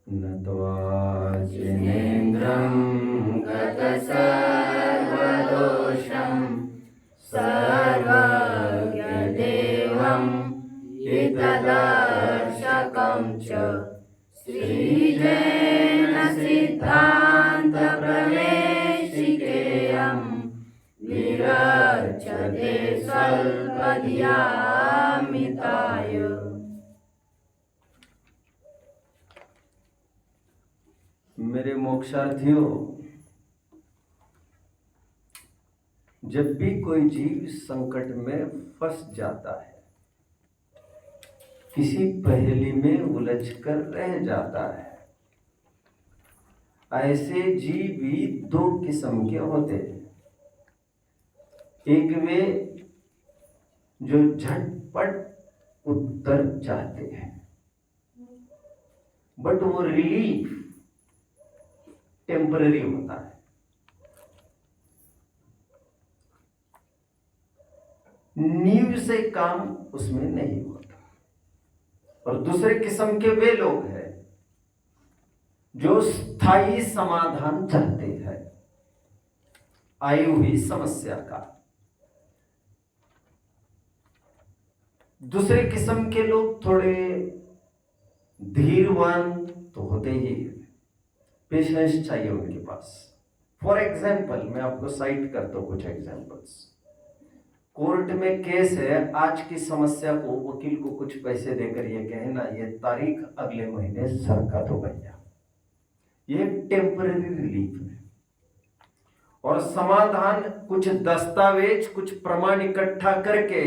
नत्वाजिनेन्द्रं गतसर्वदोषं सर्वज्ञदेवं हितदर्शकं च श्रीजैनसिद्धान्तप्रवेशिकेयं विरच्यते स्वल्पधियामिताय। मेरे मोक्षार्थियों, जब भी कोई जीव संकट में फंस जाता है, किसी पहेली में उलझकर रह जाता है, ऐसे जीव भी दो किस्म के होते हैं। एक वे जो झटपट उत्तर चाहते हैं, बट वो रिलीफ टेम्पररी होता है। नींव से काम उसमें नहीं होता। और दूसरे किस्म के वे लोग हैं जो स्थायी समाधान चाहते हैं आई हुई समस्या का। दूसरे किस्म के लोग थोड़े धीरवान तो होते ही हैं, पेशेंस चाहिए उनके पास। फॉर एग्जाम्पल, मैं आपको साइट करता हूं कुछ एग्जाम्पल्स। कोर्ट में केस है, आज की समस्या को वकील को कुछ पैसे देकर ये कहना ये तारीख अगले महीने सरका दो भैया, ये टेम्पररी रिलीफ है। और समाधान कुछ दस्तावेज, कुछ प्रमाण इकट्ठा करके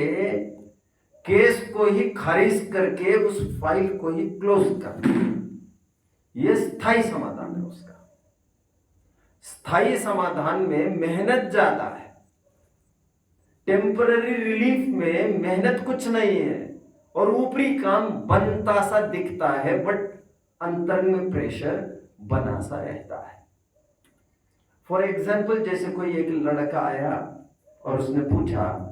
केस को ही खारिज करके उस फाइल को ही क्लोज कर, ये स्थायी समाधान है उसका। स्थायी समाधान में मेहनत ज्यादा है, टेम्पररी रिलीफ में मेहनत कुछ नहीं है और ऊपरी काम बनता सा दिखता है, बट अंतर में प्रेशर बना सा रहता है। फॉर एग्जाम्पल, जैसे कोई एक लड़का आया और उसने पूछा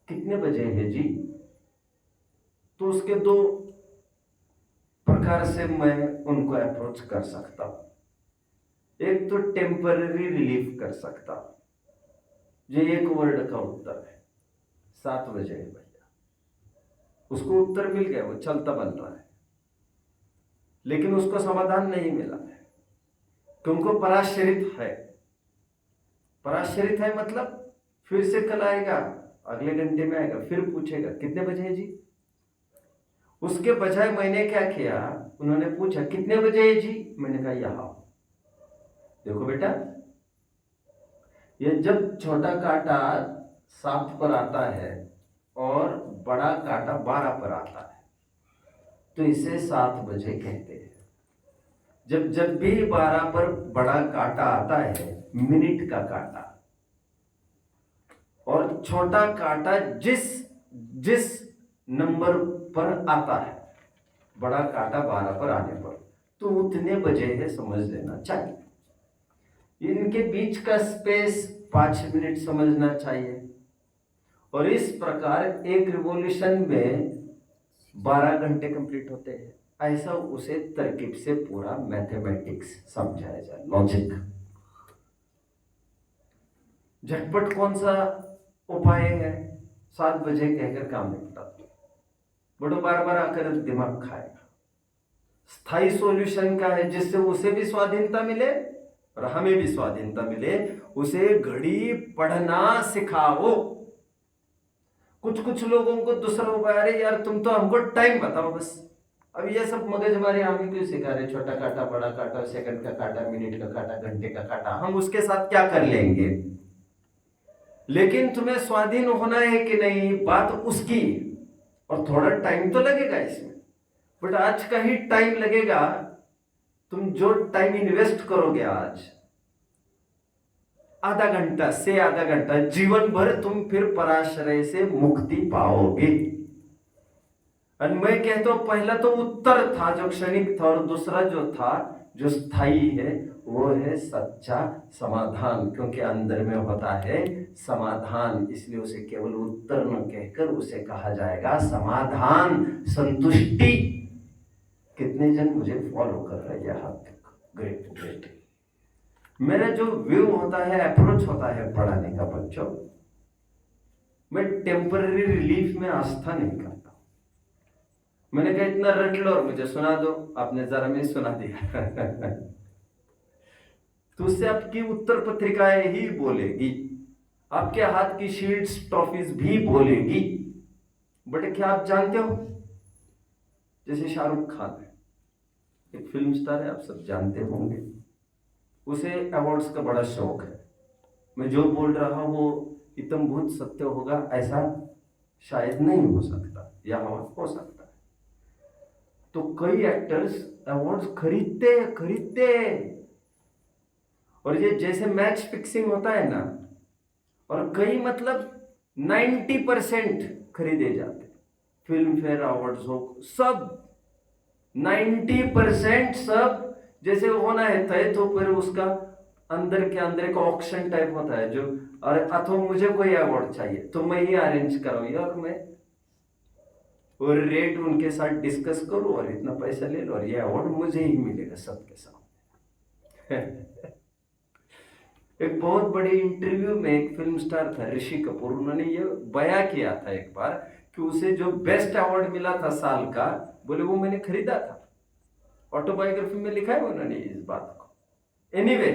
कितने बजे है जी, तो उसके दो प्रकार से मैं उनको अप्रोच कर सकता हूं। एक तो टेम्पररी रिलीफ कर सकता हूं, जो एक वर्ड का उत्तर है, 7 बजे है भैया। उसको उत्तर मिल गया, वो चलता बन रहा है, लेकिन उसको समाधान नहीं मिला है क्योंकि पराश्रित है। पराश्रित है मतलब फिर से कल आएगा, अगले घंटे में आएगा, फिर पूछेगा कितने बजे है जी। उसके बजाय मैंने क्या किया, उन्होंने पूछा कितने बजे है जी, मैंने कहा यहां देखो बेटा, ये जब छोटा कांटा 7 पर आता है और बड़ा कांटा 12 पर आता है तो इसे 7 बजे कहते हैं। जब जब भी 12 पर बड़ा कांटा आता है, मिनट का कांटा, और छोटा कांटा जिस नंबर पर आता है, बड़ा कांटा 12 पर आने पर, तो उतने बजे है समझ लेना चाहिए। इनके बीच का स्पेस 5 मिनट समझना चाहिए। और इस प्रकार एक रिवॉल्यूशन में 12 घंटे कंप्लीट होते हैं। ऐसा उसे तरकीब से पूरा मैथमेटिक्स समझाया जाए, लॉजिक। झटपट कौन सा उपाय है, 7 बजे कहकर काम निपटा दो, बड़ो बार बार आकर दिमाग खाएगा। स्थायी सॉल्यूशन का है जिससे उसे भी स्वाधीनता मिले और हमें भी स्वाधीनता मिले, उसे घड़ी पढ़ना सिखाओ। कुछ लोगों को दूसरा उपाय, अरे यार तुम तो हमको टाइम बताओ बस। अब ये सब मगज हमारे हमें क्यों सिखा रहे, छोटा कांटा, बड़ा कांटा, सेकंड का कांटा, मिनट का कांटा, घंटे का कांटा, हम उसके साथ क्या कर लेंगे। लेकिन तुम्हें स्वाधीन होना है कि नहीं, बात उसकी। और थोड़ा टाइम तो लगेगा इसमें, बट आज का ही टाइम लगेगा। तुम जो टाइम इन्वेस्ट करोगे आज, आधा घंटा से आधा घंटा, जीवन भर तुम फिर पराश्रय से मुक्ति पाओगे। और मैं कहता हूं, पहला तो उत्तर था जो क्षणिक था, और दूसरा जो था जो स्थायी है, वो है सच्चा समाधान। क्योंकि अंदर में होता है समाधान, इसलिए उसे केवल उत्तर न कहकर उसे कहा जाएगा समाधान, संतुष्टि। कितने कितने जन मुझे फॉलो कर रहे हैं यहाँ तक। Great great. मेरा जो व्यू होता है, अप्रोच होता है पढ़ाने का बच्चों, मैं टेम्पररी रिलीफ में आस्था नहीं करता। मैंने कहा इतना रट लो और मुझे सुना दो, आपने जरा में सुना दिया तो उससे आपकी उत्तर पत्रिकाएं ही बोलेगी, आपके हाथ की शील्ड्स ट्रॉफीज भी बोलेगी। बट क्या आप जानते हो, जैसे शाहरुख खान है, एक फिल्म स्टार है, आप सब जानते होंगे, उसे अवार्ड्स का बड़ा शौक है। मैं जो बोल रहा हूं वो इतमभूत सत्य होगा ऐसा शायद नहीं हो सकता, या हो सकता है। तो कई एक्टर्स अवार्ड्स खरीदते खरीदते, और ये जैसे मैच फिक्सिंग होता है ना, और कई मतलब 90% खरीदे जाते। फिल्म फेयर अवार्ड्स हो, सब 90% सब जैसे होना है तय, तो फिर उसका अंदर के अंदर एक ऑक्शन टाइप होता है जो, अरे अथवा मुझे कोई अवार्ड चाहिए तो मैं ही अरेंज कराऊँ, और मैं और रेट उनके साथ डिस्कस करूं और इतना पैसा ले लो और ये अवार्ड मुझे ही मिलेगा सबके सामने एक बहुत बड़े इंटरव्यू में एक फिल्म स्टार था ऋषि कपूर, उन्होंने ये बयां किया था एक बार कि उसे जो बेस्ट अवार्ड मिला था साल का, बोले वो मैंने खरीदा था। ऑटोबायोग्राफी में लिखा है उन्होंने इस बात को। एनीवे,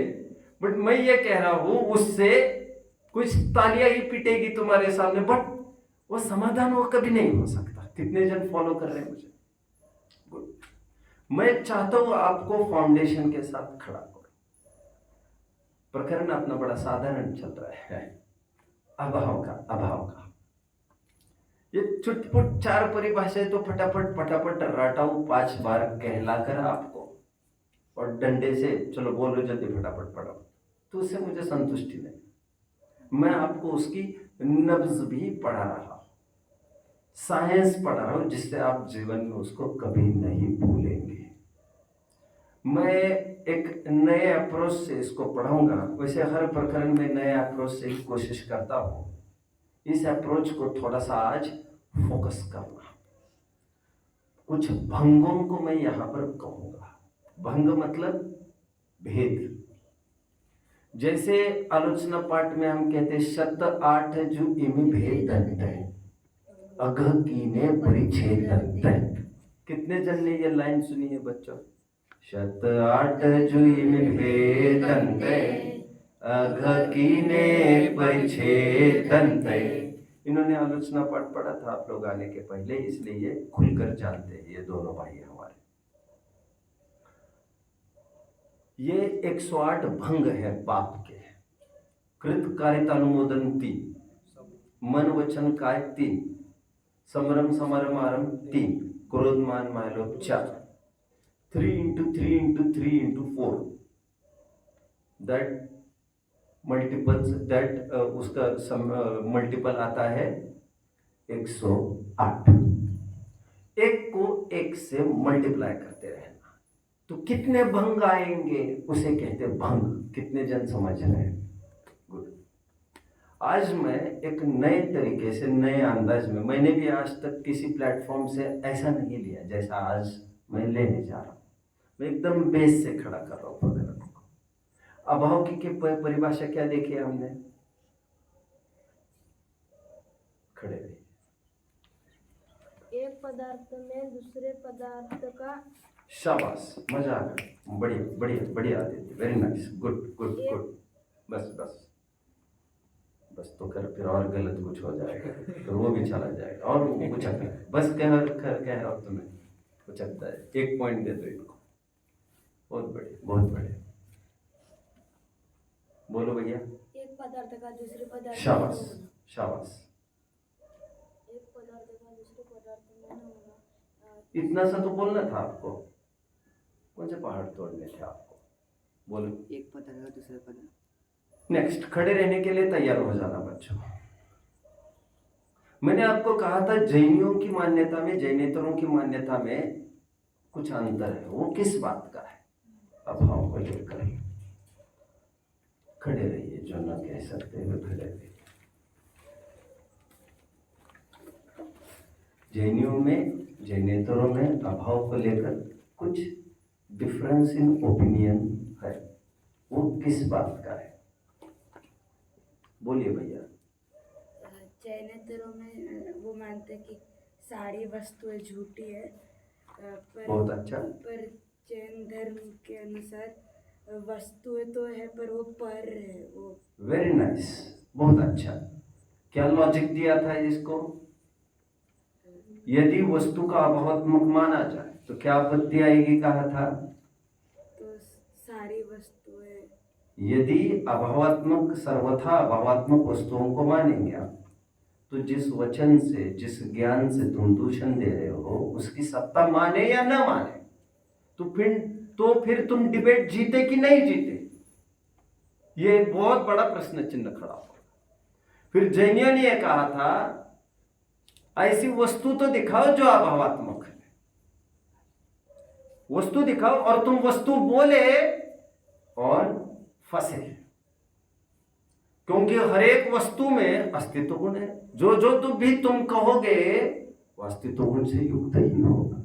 बट मैं ये कह रहा हूं उससे कुछ तालियां ही पिटेगी तुम्हारे सामने, बट वो समाधान वो कभी नहीं हो सकता। कितने जन फॉलो कर रहे हैं मुझे? गुड। मैं चाहता हूं आपको फाउंडेशन के साथ खड़ा करो। प्रकरण अपना बड़ा साधारण चल रहा है, अभाव का। ये चुटपुट 4 परिभाषाएं तो फटाफट फटाफट रटाऊ 5 बार कहलाकर आपको, और डंडे से चलो बोलो जल्दी फटाफट पढ़ो, तो उससे मुझे संतुष्टि नहीं। मैं आपको उसकी नब्ज भी पढ़ा रहा हूं, साइंस पढ़ा रहा हूं, जिससे आप जीवन में उसको कभी नहीं भूलेंगे। मैं एक नए अप्रोच से इसको पढ़ाऊंगा। वैसे हर प्रकरण में नए अप्रोच से ही कोशिश करता हूं। इस अप्रोच को थोड़ा सा आज फोकस करना। कुछ भंगों को मैं यहां पर कहूंगा। भंग मतलब भेद। जैसे आलोचना पाठ में हम कहते शत 8 जो इम भेद अघ कीने परिच्छेद। कितने जन ने ये लाइन सुनी है बच्चों? शत 8 जो इम भेद अघ कीने परिच्छेद। इन्होंने आलोचना पाठ पढ़ा था आप लोग आने के पहले, इसलिए ये खुलकर जानते हैं ये दोनों भाई हमारे। ये 108 भंग है पाप के। कृत कारितानुमोदन 3, मन वचन काय 3, समरम समरम आरम 3, क्रोध मान मायलोभ 4, 3 into 3 into 3 into 4, that multiples that उसका मल्टीपल आता है 108। एक को एक से मल्टीप्लाई करते रहना, तो कितने भंग आएंगे उसे कहते भंग। कितने जन समझ रहे हैं? गुड। आज मैं एक नए तरीके से, नए अंदाज में, मैंने भी आज तक किसी प्लेटफॉर्म से ऐसा नहीं लिया जैसा आज मैं लेने जा रहा हूं। मैं एकदम बेस से खड़ा कर रहा हूं प्रकरण को। अभाव की परिभाषा क्या देखी है हमने? खड़े रहिए। एक पदार्थ में दूसरे पदार्थ का, शाबाश, मजा आ गया, बढ़िया बढ़िया बढ़िया Aditya, very nice, good good good. बस बस बस, तो कर फिर और गलत कुछ हो जाएगा तो वो भी चला जाएगा और वो कुछ बस कह रहा हूं तुम्हें कुछ लगता है। 1 पॉइंट दे दो इनको। बहुत बढ़िया बहुत बढ़िया, बोलो भैया। एक पदार्थ का दूसरे पदार्थ, शाबाश शाबाश। एक पदार्थ का दूसरे पदार्थ में न होना। इतना सा तो बोलना था आपको। कौन से पहाड़ तोड़ने थे आपको? बोलो। एक पदार्थ का दूसरे पदार्थ। नेक्स्ट, खड़े रहने के लिए तैयार हो जाना बच्चों। मैंने आपको कहा था जैनियों की मान्यता में, जैनेतरों की मान्यता में कुछ अंतर है। वो किस बात का है? अभाव को लेकर। खड़े रहिए, जो न कह सकते हुए खड़े रहिए। जैनियों में, जैनेतरों में अभाव को लेकर कुछ डिफरेंस इन ओपिनियन है, वो किस बात का है? बोलिए भैया। जैनेतरों में वो मानते हैं कि सारी वस्तुएं झूठी है, पर बहुत अच्छा। पर जैन धर्म के अनुसार वस्तुएं तो है पर वो पर है वो। वेरी नाइस, बहुत अच्छा। क्या लॉजिक दिया था इसको? यदि वस्तु का अभावात्मक माना जाए तो क्या आपत्ति आएगी, कहा था? तो सारी वस्तुएं, यदि अभावात्मक, सर्वथा अभावात्मक वस्तुओं को मानेंगे आप, तो जिस वचन से, जिस ज्ञान से तुम दूषण दे रहे हो उसकी सत्ता माने या न माने, तो फिर तुम डिबेट जीते कि नहीं जीते, ये एक बहुत बड़ा प्रश्न चिन्ह खड़ा हो। फिर जैनियों ने यह कहा था, ऐसी वस्तु तो दिखाओ जो अभावात्मक है, वस्तु दिखाओ, और तुम वस्तु बोले और फंसे, क्योंकि हर एक वस्तु में अस्तित्व गुण है। जो जो तुम कहोगे वो अस्तित्व गुण से युक्त ही होगा।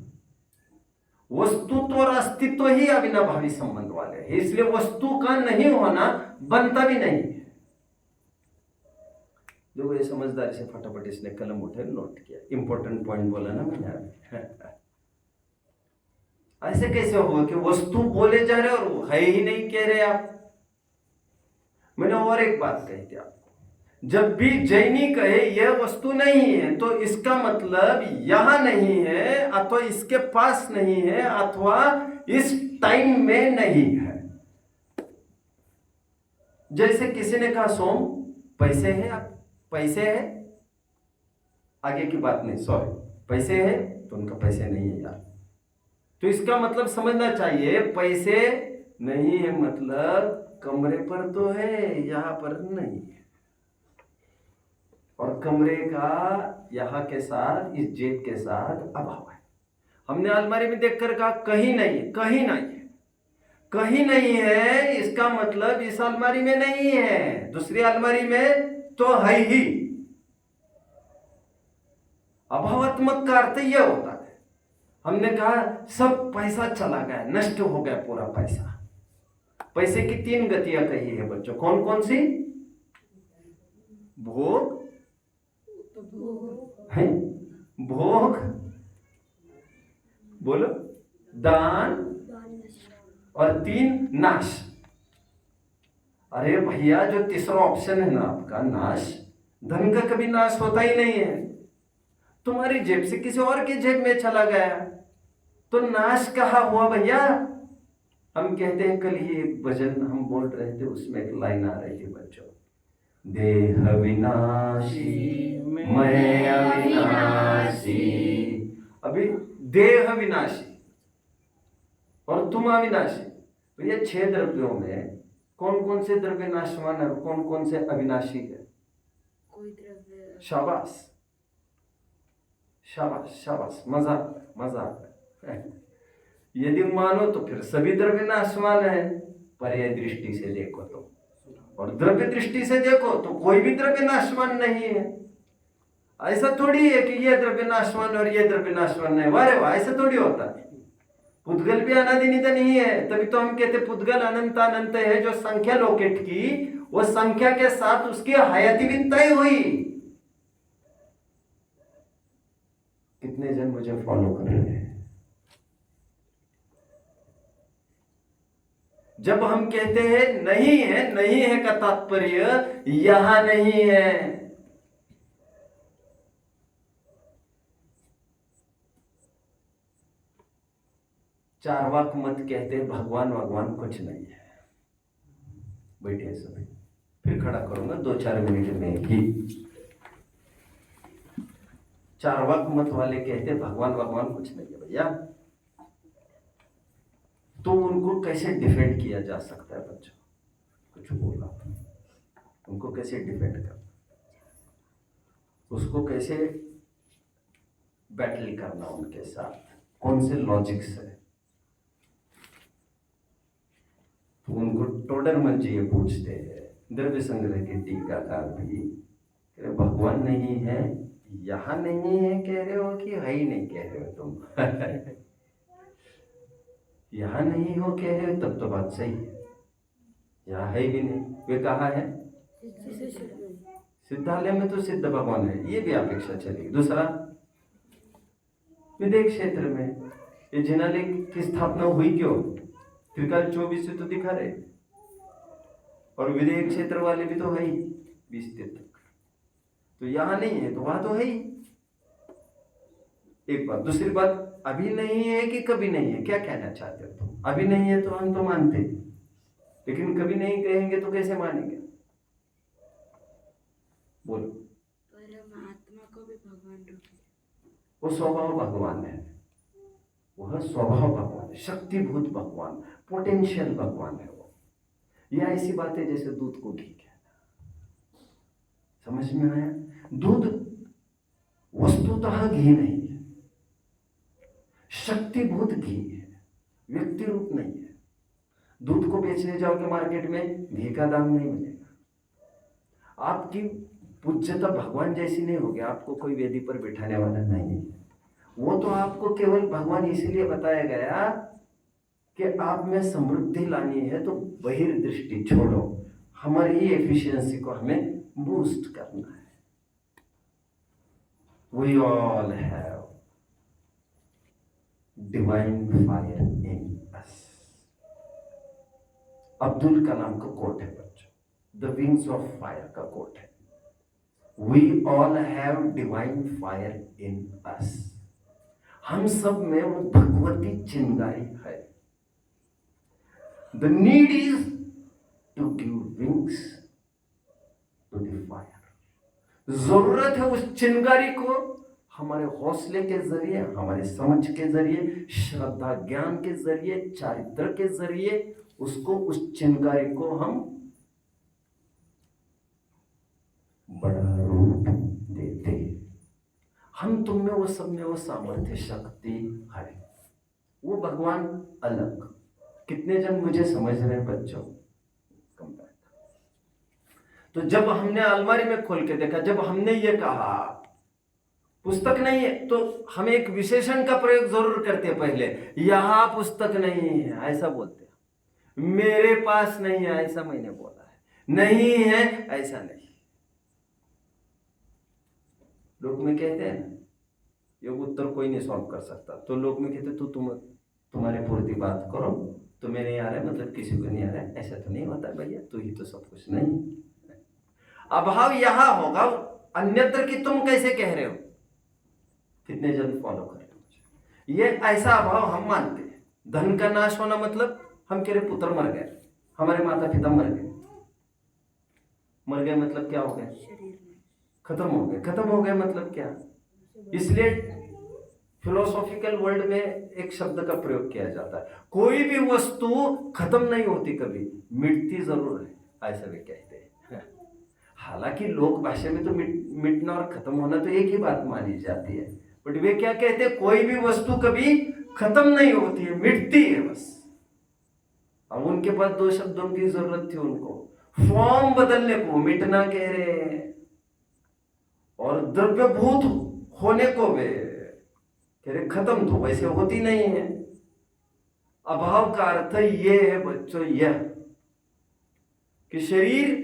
वस्तुत्व और अस्तित्व ही अविनाभावी संबंध वाले हैं, इसलिए वस्तु का नहीं होना बनता भी नहीं है। देखो, ये समझदारी से फटाफट इसने कलम उठे, नोट किया, इंपॉर्टेंट पॉइंट बोला ना मैंने। ऐसे कैसे होगा कि वस्तु बोले जा रहे और वो है ही नहीं कह रहे आप? मैंने और एक बात कही थी आपको, जब भी जैनी कहे यह वस्तु नहीं है तो इसका मतलब यहां नहीं है, अथवा इसके पास नहीं है, अथवा इस टाइम में नहीं है। जैसे किसी ने कहा सोम पैसे है, आप पैसे है, आगे की बात नहीं, सॉरी, पैसे है, तो उनका पैसे नहीं है यार, तो इसका मतलब समझना चाहिए पैसे नहीं है मतलब कमरे पर तो है, यहां पर नहीं है, और कमरे का यहां के साथ, इस जेब के साथ अभाव है। हमने अलमारी में देखकर कहा कहीं नहीं है, कहीं नहीं है, कहीं नहीं है, इसका मतलब इस अलमारी में नहीं है, दूसरी अलमारी में तो है ही। अभावात्मक का अर्थ यह होता है। हमने कहा सब पैसा चला गया, नष्ट हो गया पूरा पैसा। पैसे की 3 गतियां कही है बच्चों, कौन कौन सी? भोग है, भोग बोलो, दान, और 3 नाश। अरे भैया, जो तीसरा ऑप्शन है ना आपका, नाश, धन का कभी नाश होता ही नहीं है। तुम्हारी जेब से किसी और की जेब में चला गया तो नाश कहाँ हुआ भैया? हम कहते हैं, कल ही एक भजन हम बोल रहे थे, उसमें एक लाइन आ रही थी बच्चों, देह विनाशी मैं अविनाशी। अभी देह विनाशी और तुम अविनाशी, तो ये 6 द्रव्यों में कौन कौन से द्रव्य नाशवान है और कौन कौन से अविनाशी है? कोई द्रव्य। शाबाश शाबाश शाबाश, मजा मजा। यदि मानो तो फिर सभी द्रव्य नाशवान है, पर्याय दृष्टि से देखो तो, और द्रव्य दृष्टि से देखो तो कोई भी द्रव्य नाशवान नहीं है। ऐसा थोड़ी है कि ये द्रव्य नाशवान और ये द्रव्य नाशवान नहीं, वारे वाह, ऐसा थोड़ी होता है। पुद्गल भी अनादि नित्य नहीं है, तभी तो हम कहते पुद्गल अनंत अनंत है। जो संख्या लोकेट की, वो संख्या के साथ उसकी हयाती भी तय हुई। कितने जन मुझे फॉलो कर रहे हैं? जब हम कहते हैं नहीं है, नहीं है का तात्पर्य यहां नहीं है। चारवाक मत कहते भगवान कुछ नहीं है। बैठे सभी, फिर खड़ा करूंगा 2-4 मिनट में ही। चारवाक मत वाले कहते भगवान कुछ नहीं है भैया, तो उनको कैसे डिफेंड किया जा सकता है बच्चों? कुछ बोला, उनको कैसे डिफेंड करना, उसको कैसे बैटल करना उनके साथ, कौन से लॉजिक से? तो उनको टोडरमल जी ये पूछते हैं, द्रव्य संग्रह के टीकाकार भी, भगवान नहीं है, यहां नहीं है कह रहे हो कि है ही नहीं कह रहे हो तुम? यहाँ नहीं हो कह रहे हो तब तो बात सही है, यहाँ है भी नहीं। वे कहा है सिद्धालय में तो सिद्ध भगवान है, ये भी अपेक्षा चलेगी। दूसरा, विदेश क्षेत्र में ये जिनालय की स्थापना हुई क्यों? त्रिकाल 24 से तो दिखा रहे, और विदेश क्षेत्र वाले भी तो है ही 20 तक, तो यहाँ नहीं है तो वहां तो है ही। एक बात। दूसरी बात, अभी नहीं है कि कभी नहीं है, क्या कहना चाहते हो तुम? अभी नहीं है तो हम तो मानते, लेकिन कभी नहीं कहेंगे तो कैसे मानेंगे? बोलो। परमात्मा को भी भगवान रूप है। वो स्वभाव भगवान है, वह स्वभाव भगवान है, शक्तिभूत भगवान, पोटेंशियल भगवान है वो। यह ऐसी बात है जैसे दूध को घी कहना। समझ में आया? दूध वस्तुतः घी नहीं है, शक्तिभूत घी है, व्यक्ति रूप नहीं है। दूध को बेचने जाओगे मार्केट में, घी का दाम नहीं मिलेगा। आपकी पूज्यता भगवान जैसी नहीं होगी, आपको कोई वेदी पर बिठाने वाला नहीं है। वो तो आपको केवल भगवान इसीलिए बताया गया कि आप में समृद्धि लानी है तो बहिर्दृष्टि छोड़ो, हमारी एफिशिएंसी को हमें बूस्ट करना है। We all have divine fire in us. Abdul Kalam का कोट है बच्चों, द विंग्स ऑफ फायर का कोट है। We all have divine fire in us. हम सब में वो भगवती चिंगारी है। The need is to give wings to the fire. जरूरत है उस चिंगारी को हमारे हौसले के जरिए, हमारे समझ के जरिए, श्रद्धा ज्ञान के जरिए, चारित्र के जरिए उसको, उस चिंगारी को हम बड़ा रूप देते। हम तुम में वो सब में वो सामर्थ्य शक्ति है। वो भगवान अलग। कितने जन मुझे समझ रहे हैं बच्चों? Come back. तो जब हमने अलमारी में खोल के देखा, जब हमने ये कहा पुस्तक नहीं है, तो हम एक विशेषण का प्रयोग जरूर करते हैं पहले, यहां पुस्तक नहीं है ऐसा बोलते हैं, मेरे पास नहीं है ऐसा मैंने बोला है, नहीं है ऐसा नहीं। लोग में कहते हैं ये उत्तर कोई नहीं सॉल्व कर सकता, तो लोग में कहते तो तुम्हारे पूर्ति बात करो, तुम्हें नहीं आ रहा है मतलब किसी को नहीं आ रहा है, ऐसा तो नहीं होता भैया, तू ही तो सब कुछ नहीं। अभाव यहां होगा, अन्यत्र की तुम कैसे कह रहे हो? कितने जन फॉलो कर रहे हो? ये ऐसा अभाव हम मानते हैं। धन का नाश होना मतलब हम कह रहे पुत्र मर गए, हमारे माता पिता मर गए। मर गए मतलब क्या हो गया? खत्म हो गए। खत्म हो गए मतलब क्या? इसलिए फिलोसॉफिकल वर्ल्ड में एक शब्द का प्रयोग किया जाता है, कोई भी वस्तु खत्म नहीं होती, कभी मिटती जरूर है, ऐसा भी कहते हैं। हालांकि लोक भाषा में तो मिटना और खत्म होना तो एक ही बात मानी जाती है, बट वे क्या कहते हैं, कोई भी वस्तु कभी खत्म नहीं होती है, मिटती है बस। अब उनके पास दो शब्दों की जरूरत थी उनको, फॉर्म बदलने को मिटना कह रहे हैं, और द्रव्यभूत होने को वे कह रहे खत्म, तो वैसे होती नहीं है। अभाव का अर्थ ये है बच्चों, यह कि शरीर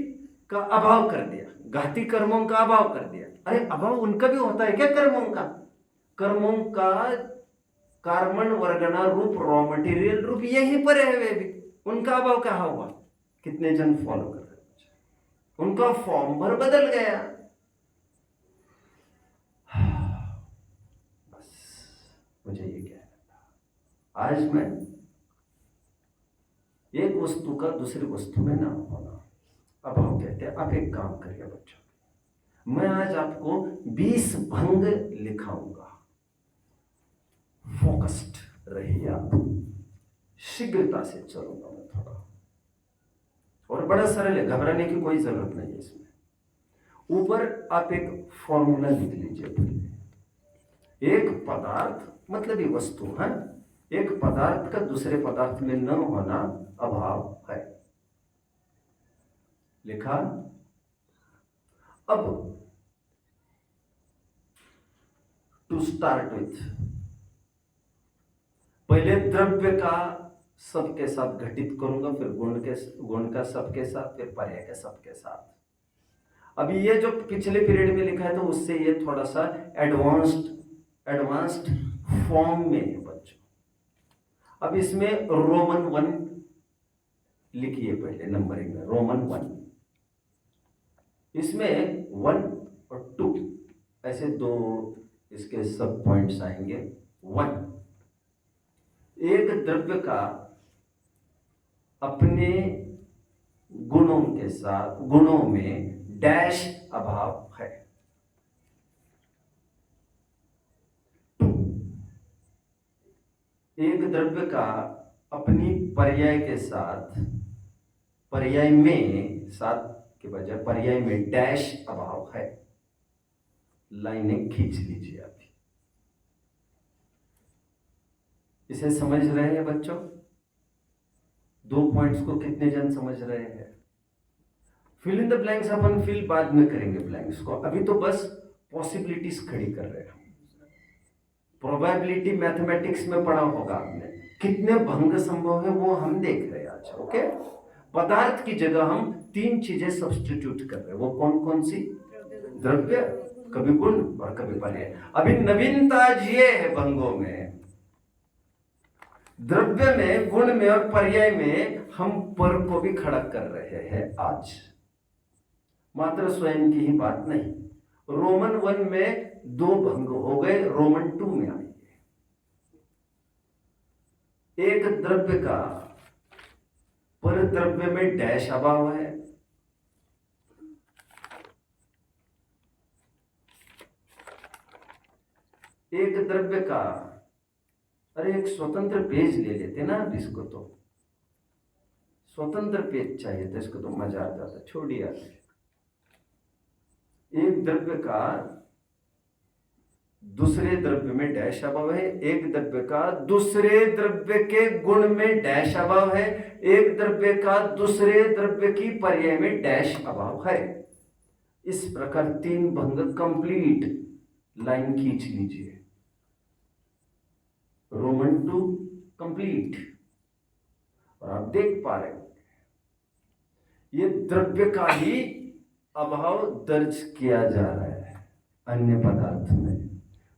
का अभाव कर दिया, घाती कर्मों का अभाव कर दिया। अरे अभाव उनका भी होता है क्या? कर्मों का, कर्मों का कार्बन वर्गना रूप, रॉ मटेरियल रूप यहीं पर है, वे भी उनका अभाव कहाँ हुआ? कितने जन फॉलो कर रहे हैं? उनका फॉर्म भर बदल गया। बस मुझे ये कहना था, आज मैं एक वस्तु का दूसरी वस्तु में ना होना अभाव कहते हैं। आप एक काम करिए बच्चों, मैं आज आपको 20 भंग लिखाऊंगा, फोकस्ड रहिए आप, शीघ्रता से चलूंगा मैं थोड़ा, और बड़ा सरल है, घबराने की कोई जरूरत नहीं है इसमें। ऊपर आप एक फॉर्मूला लिख लीजिए पहले। एक पदार्थ मतलब ये वस्तु है, एक पदार्थ का दूसरे पदार्थ में न होना अभाव है, लिखा। अब टू स्टार्ट विथ, पहले द्रव्य का सबके साथ घटित करूंगा, फिर गुण का सबके साथ, फिर पर्याय का सबके साथ। अभी ये जो पिछले पीरियड में लिखा है तो उससे ये थोड़ा सा एडवांस्ड फॉर्म में है बच्चों। अब इसमें रोमन 1 लिखिए पहले नंबरिंग में, रोमन 1। इसमें 1 और 2 ऐसे दो इसके सब पॉइंट्स आएंगे। 1, एक द्रव्य का अपने गुणों में डैश अभाव है। 2, एक द्रव्य का अपनी पर्याय के बजाय पर्याय में डैश अभाव है। लाइनें खींच लीजिए अभी। इसे समझ रहे हैं बच्चों? 2 पॉइंट्स को कितने जन समझ रहे हैं? फिल इन द ब्लैंक्स अपन फिल बाद में करेंगे ब्लैंक्स को, अभी तो बस पॉसिबिलिटीज खड़ी कर रहे हैं। प्रोबेबिलिटी मैथमेटिक्स में पढ़ा होगा आपने, कितने भंग संभव है वो हम देख रहे हैं आज। ओके, पदार्थ की जगह हम 3 चीजें सब्स्टिट्यूट कर रहे हैं। वो कौन कौन सी? द्रव्य, कभी गुण और कभी पर्याय। अभी नवीनता ये है भंगों में, द्रव्य में, गुण में और पर्याय में हम पर को भी खड़ा कर रहे हैं आज, मात्र स्वयं की ही बात नहीं। रोमन 1 में 2 भंग हो गए, रोमन 2 में आएंगे। एक द्रव्य का पर द्रव्य में डैश अभाव है। एक द्रव्य का, अरे एक स्वतंत्र पेज ले लेते ना अब इसको, तो स्वतंत्र पेज चाहिए था इसको, तो मजा आ जाता। छोड़िए, एक द्रव्य का दूसरे द्रव्य में डैश अभाव है, एक द्रव्य का दूसरे द्रव्य के गुण में डैश अभाव है, एक द्रव्य का दूसरे द्रव्य की पर्याय में डैश अभाव है। इस प्रकार 3 भंग कंप्लीट। लाइन खींच लीजिए। Roman 2 complete. और आप देख पा रहे हो ये द्रव्य का ही अभाव दर्ज किया जा रहा है अन्य पदार्थ में।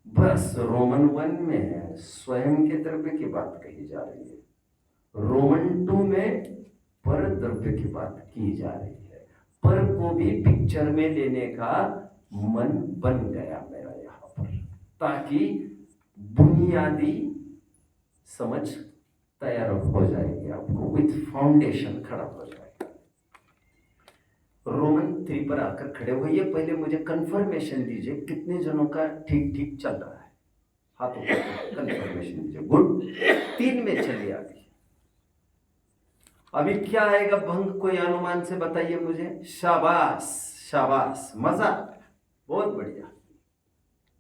बस रोमन 1 में स्वयं के द्रव्य की बात कही जा रही है, रोमन 2 में पर द्रव्य की बात की जा रही है। पर को भी पिक्चर में लेने का मन बन गया मेरा यहां पर, ताकि बुनियादी समझ तैयार हो जाएगी आपको, विथ फाउंडेशन खड़ा हो जाएगा। रोमन 3 पर आकर खड़े होइए। पहले मुझे कंफर्मेशन दीजिए कितने जनों का ठीक ठीक चल रहा है, हाथों पर कंफर्मेशन दीजिए। गुड, 3 में चलिए आगे। अभी क्या आएगा भंग, कोई अनुमान से बताइए मुझे। शाबाश शाबाश, मजा, बहुत बढ़िया।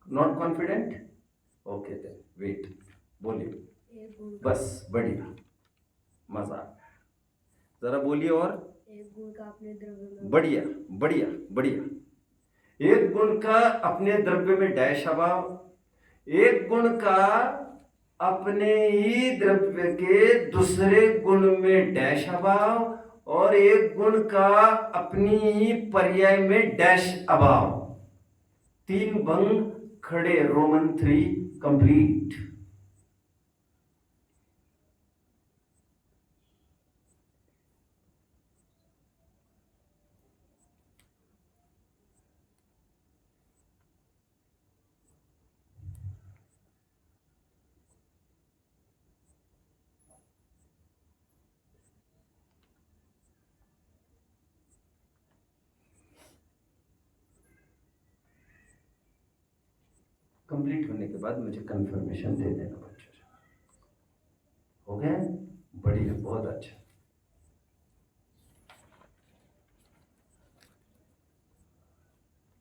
Not confident? Okay then wait, बोलिए। बस बढ़िया, मजा। जरा बोलिए और। एक गुण का अपने द्रव्य में, बढ़िया बढ़िया बढ़िया। एक गुण का अपने द्रव्य में डैश अभाव, एक गुण का अपने ही द्रव्य के दूसरे गुण में डैश अभाव, और एक गुण का अपनी ही पर्याय में डैश अभाव। 3 भंग खड़े, रोमन 3 कंप्लीट। कंप्लीट होने के बाद मुझे कंफर्मेशन दे देना बच्चों। हो गया? बढ़िया, बहुत अच्छा।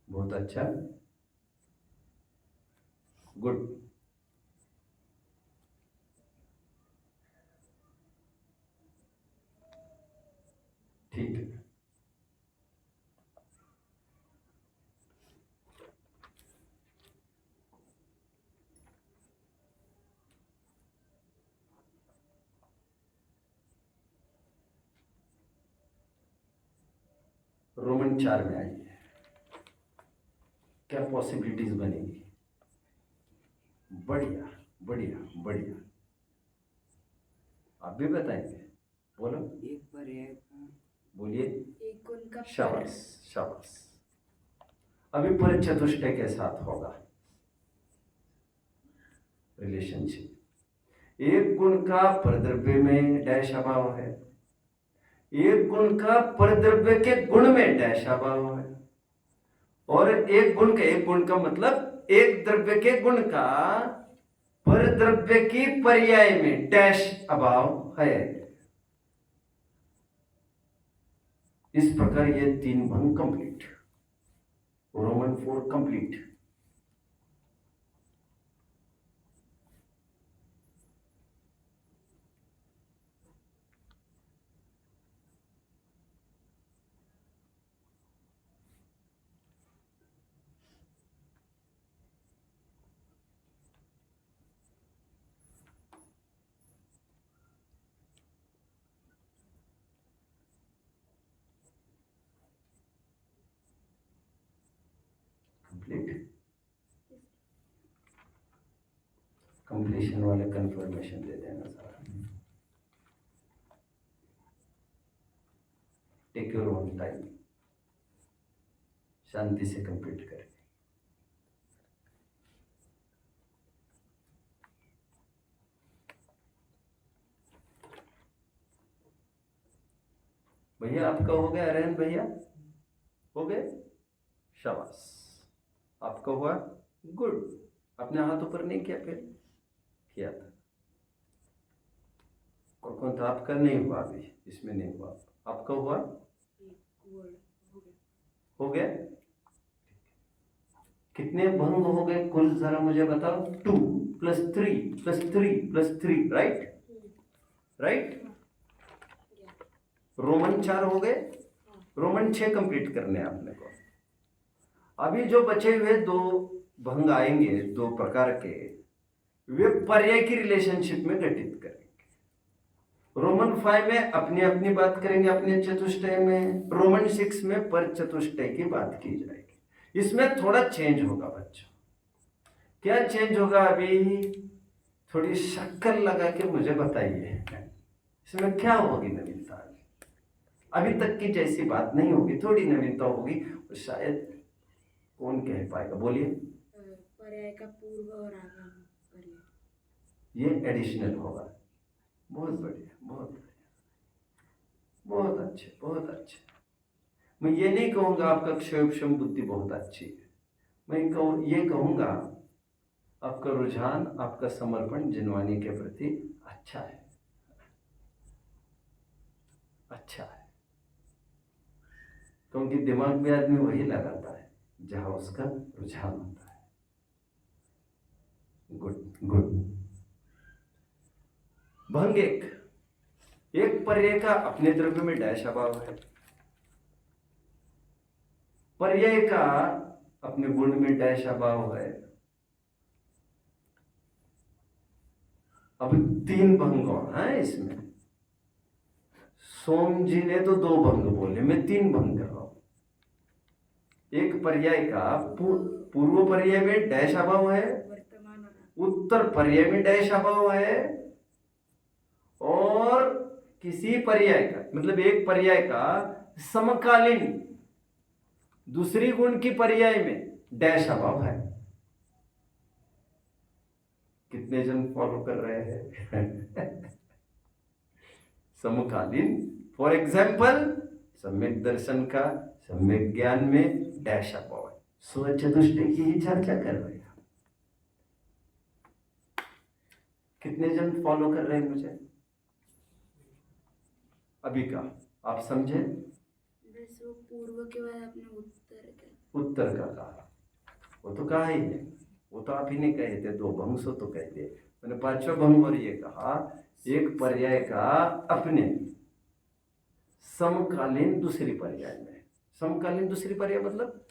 बहुत अच्छा, गुड। ठीक है। रोमन 4 में आइए, क्या पॉसिबिलिटीज बनेगी। बढ़िया बढ़िया बढ़िया, आप भी बताएंगे, बोलो, एक पर्याय का बोलिए। एक गुण का शाबाश शाबाश। अभी पर चतुष्टय के साथ होगा रिलेशनशिप। एक गुण का परद्रव्य में डैश अभाव है, एक गुण का परद्रव्य के गुण में डैश अभाव है, और एक गुण का मतलब एक द्रव्य के गुण का परद्रव्य की पर्याय में डैश अभाव है। इस प्रकार ये 3 भंग complete, Roman 4 complete. Complete, completion वाले कंफर्मेशन दे देना सारा। टेक योर ओन टाइम, शांति से कंप्लीट करें। भैया आपका हो गया, अरहन भैया हो गए, शाबाश। आपका हुआ, गुड। अपने हाथ ऊपर नहीं किया, फिर किया था, और कौन था आपका? नहीं हुआ अभी, इसमें नहीं हुआ। आपका हुआ, एक वर्ड हो गया। हो गया। कितने भंग हो गए कुल, जरा मुझे बताओ। 2 + 3 + 3 + 3, राइट राइट। रोमन 4 हो गए, रोमन 6 कंप्लीट करने हैं आपने को। अभी जो बचे हुए 2 भंग आएंगे 2 प्रकार के, वे पर्याय की रिलेशनशिप में घटित करेंगे। रोमन 5 में अपनी अपनी बात करेंगे अपने चतुष्टय में, रोमन 6 में पर चतुष्टय की बात की जाएगी। इसमें थोड़ा चेंज होगा बच्चों। क्या चेंज होगा? अभी थोड़ी शक्कर लगा के मुझे बताइए, इसमें क्या होगी नवीनता? अभी तक की जैसी बात नहीं होगी, थोड़ी नवीनता होगी, शायद कौन कह पाएगा, बोलिए। पर्याय का पूर्व और आगामी पर्याय, ये एडिशनल होगा। बहुत बढ़िया, बहुत बढ़िया, बहुत अच्छे, बहुत अच्छे। मैं ये नहीं कहूँगा आपका क्षयोक्षम बुद्धि बहुत अच्छी है, मैं ये कहूँगा आपका रुझान, आपका समर्पण जिनवानी के प्रति अच्छा है, अच्छा है। क्योंकि दिमाग में आदमी वही लगाता है जहाँ उसका रुझान होता है। Good good. भंग एक पर्याय का अपने द्रव्य में डैश अभाव है, पर्याय का अपने गुण में डैश अभाव है। अब 3 भंग और हैं इसमें। सोम जी ने तो 2 भंग बोले, मैं 3 भंग कर रहा हूं। एक पर्याय का पूर्व पर्याय में डैश अभाव है, वर्तमान और उत्तर पर्याय में डैश अभाव है, और किसी पर्याय का मतलब एक पर्याय का समकालीन दूसरी गुण की पर्याय में डैश अभाव है। कितने जन फॉलो कर रहे हैं? समकालीन, फॉर एग्जाम्पल सम्यक दर्शन का सम्यक ज्ञान में डैश अभाव है। स्वचतुष्टय की ही चर्चा कर रहे हैं। कितने जन फॉलो कर रहे हैं मुझे? अभी का आप समझे? बस वो पूर्व के बाद आपने उत्तर का कहा, वो तो कहा ही है, वो तो आप ही ने कहे थे। 2 भंग सो तो कह दिए, मैंने 5वां भंग और ये कहा एक पर्याय का अपने समकालीन दूसरी पर्याय में। समकालीन दूसरी पर्याय मतलब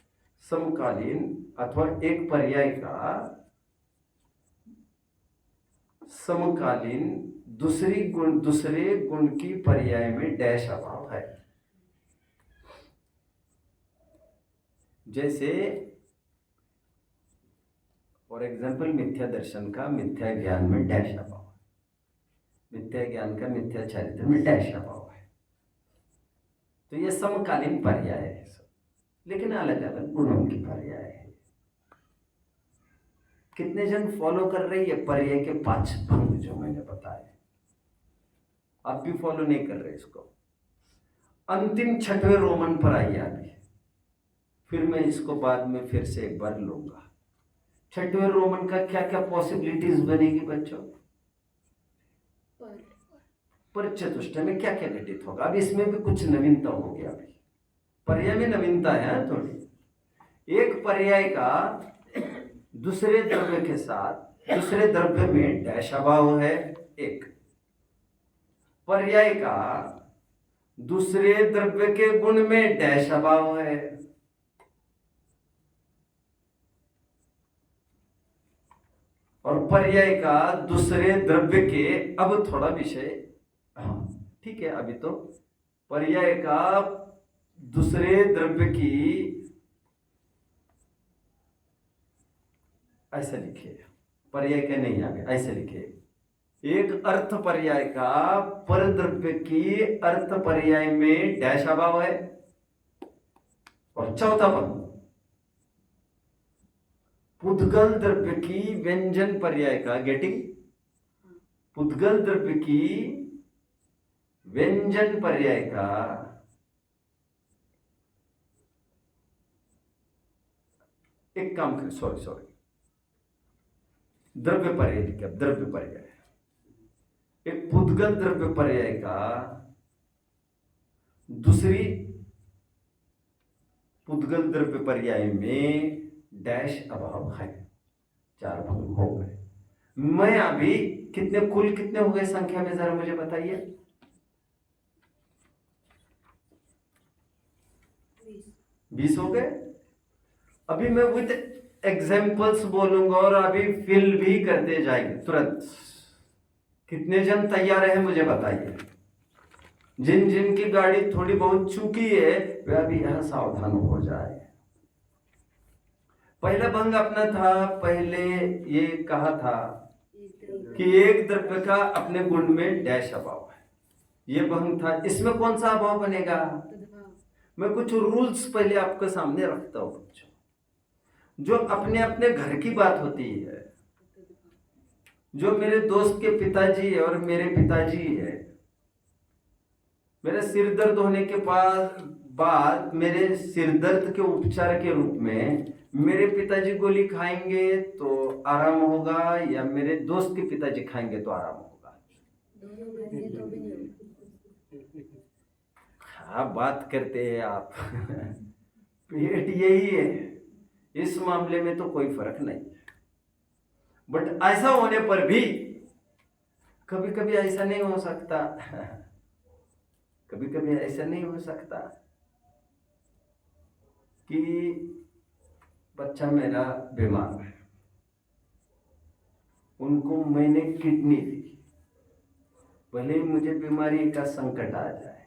समकालीन अथवा एक पर्याय का समकालीन दूसरे गुण की पर्याय में डैश अभाव है। जैसे फॉर एग्जाम्पल मिथ्या दर्शन का मिथ्या ज्ञान में डैश अभाव है, मिथ्या ज्ञान का मिथ्या चारित्र में डैश अभाव है। तो ये समकालीन पर्याय है सब, लेकिन अलग अलग गुणों की पर्याय है। कितने जन फॉलो कर रहे हैं पर्याय के 5 भंग जो मैंने बताए? आप भी फॉलो नहीं कर रहे इसको। अंतिम 6वें रोमन पर आइए अभी, फिर मैं इसको बाद में फिर से एक बार लूंगा। 6वें रोमन का क्या क्या पॉसिबिलिटीज बनेगी बच्चों? पर चतुष्ट में क्या क्या घटित होगा? अब इसमें भी कुछ नवीनता होगी। अभी पर्याय में नवीनता है थोड़ी। एक पर्याय का दूसरे द्रव्य के साथ दूसरे द्रव्य में डैश अभाव है। एक पर्याय का दूसरे द्रव्य के गुण में डैश अभाव है। और पर्याय का दूसरे द्रव्य के, अब थोड़ा विषय, हाँ ठीक है, अभी तो पर्याय का दूसरे द्रव्य की, ऐसा लिखिए, पर्याय के नहीं आगे, ऐसे लिखिए, एक अर्थ पर्याय का पर द्रव्य की अर्थ पर्याय में डैश अभाव है। और चौथा पद पुद्गल द्रव्य की व्यंजन पर्याय का, गेटिंग, पुद्गल द्रव्य की व्यंजन पर्याय का एक काम करें, सॉरी द्रव्य पर्याय लिखा, द्रव्य पर्याय, एक पुद्गल द्रव्य पर्याय का दूसरी पुद्गल द्रव्य पर्याय में डैश अभाव है। 4 भंग हो गए। मैं अभी कितने, कुल कितने हो गए संख्या में, जरा मुझे बताइए? 20 हो गए। अभी मैं विद एग्जाम्पल्स बोलूंगा और अभी फिल भी करते जाएंगे तुरंत। कितने जन तैयार है मुझे बताइए? जिन जिन की गाड़ी थोड़ी बहुत चूकी है वे अभी यहां सावधान हो जाए। पहला भंग अपना था, पहले ये कहा था कि एक द्रव्य का अपने गुण में डैश अभाव है, ये भंग था। इसमें कौन सा अभाव बनेगा? मैं कुछ रूल्स पहले आपके सामने रखता हूं बच्चों। जो अपने अपने घर की बात होती है, जो मेरे दोस्त के पिताजी है और मेरे पिताजी है, मेरे सिर दर्द होने के बाद मेरे सिर दर्द के उपचार के रूप में मेरे पिताजी गोली खाएंगे तो आराम होगा, या मेरे दोस्त के पिताजी खाएंगे तो आराम होगा? हाँ बात करते हैं आप पेट यही है, इस मामले में तो कोई फर्क नहीं है। बट ऐसा होने पर भी कभी कभी ऐसा नहीं हो सकता कभी कभी ऐसा नहीं हो सकता कि बच्चा मेरा बीमार है, उनको मैंने किडनी दी, भले ही मुझे बीमारी का संकट आ जाए,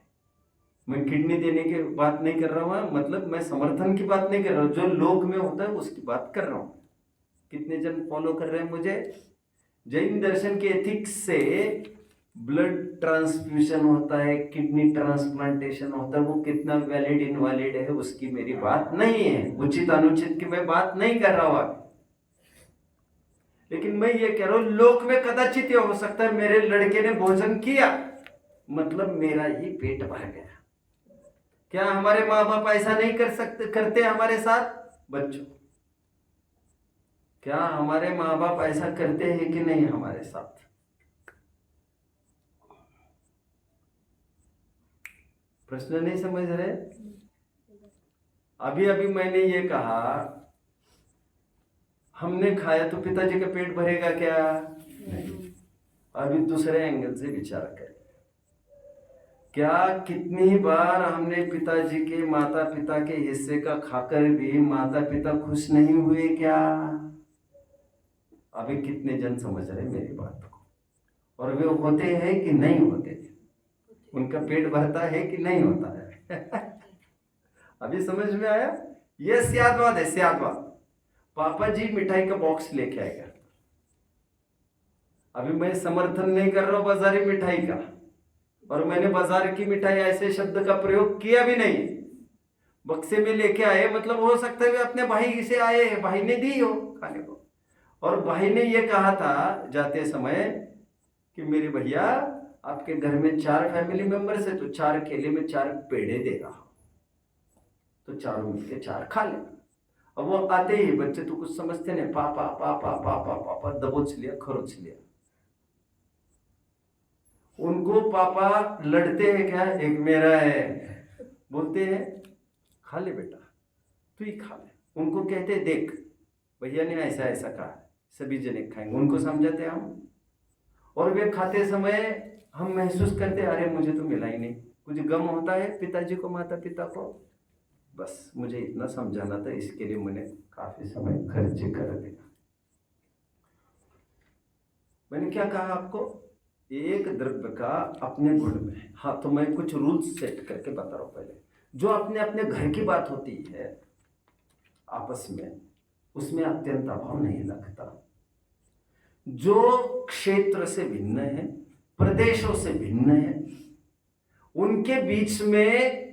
मैं किडनी देने की बात नहीं कर रहा हूँ, मतलब मैं समर्थन की बात नहीं कर रहा हूँ, जो लोक में होता है उसकी बात कर रहा हूँ। कितने जन फॉलो कर रहे हैं मुझे? जैन दर्शन के एथिक्स से ब्लड ट्रांसफ्यूजन होता है, किडनी ट्रांसप्लांटेशन होता है, वो कितना वैलिड इनवैलिड है उसकी मेरी बात नहीं है, उचित अनुचित की मैं बात नहीं कर रहा हूँ। लेकिन मैं ये कह रहा हूँ लोक में कदाचित ये हो सकता है मेरे लड़के ने भोजन किया, मतलब मेरा ही पेट भर गया। क्या हमारे माँ बाप ऐसा नहीं कर सकते, करते हमारे साथ? बच्चों, क्या हमारे माँ बाप ऐसा करते हैं कि नहीं हमारे साथ? प्रश्न नहीं समझ रहे? अभी अभी मैंने ये कहा, हमने खाया तो पिताजी का पेट भरेगा क्या? नहीं। अभी दूसरे एंगल से विचार करें, क्या कितनी बार हमने पिताजी के माता पिता के हिस्से का खाकर भी माता पिता खुश नहीं हुए क्या? अभी कितने जन समझ रहे मेरी बात को? और वे होते हैं कि नहीं होते? उनका पेट भरता है कि नहीं होता है? अभी समझ में आया? ये स्यादवाद है, स्यादवाद। पापा जी मिठाई का बॉक्स लेके आएगा। अभी मैं समर्थन नहीं कर रहा हूं बाजारी मिठाई का, और मैंने बाजार की मिठाई ऐसे शब्द का प्रयोग किया भी नहीं। बक्से में लेके आए, मतलब हो सकता है वे अपने भाई से आए हैं, भाई ने दी हो खाने को, और भाई ने ये कहा था जाते समय कि मेरे भैया आपके घर में 4 फैमिली मेंबर्स है, तो 4 केले में 4 पेड़े देगा, तो चारों मिलके 4 खा ले। अब वो आते ही बच्चे तो कुछ समझते नहीं, पापा पापा पापा पापा दबोच लिया, खरोच लिया। उनको पापा लड़ते हैं क्या, एक मेरा है, बोलते हैं खा ले बेटा, तू ही खा ले। उनको कहते देख भैया ने ऐसा ऐसा कहा, सभी जने खाएंगे, उनको समझाते हम। और वे खाते समय हम महसूस करते अरे मुझे तो मिला ही नहीं। कुछ गम होता है पिताजी को, माता पिता को, बस मुझे इतना समझाना था, इसके लिए मैंने काफी समय खर्च कर दिया। मैंने क्या कहा आपको, एक द्रव्य का अपने गुण में, हाँ तो मैं कुछ रूल्स सेट करके बता रहा हूं। पहले जो अपने अपने घर की बात होती है आपस में, उसमें अत्यंत अभाव नहीं लगता। जो क्षेत्र से भिन्न है, प्रदेशों से भिन्न है, उनके बीच में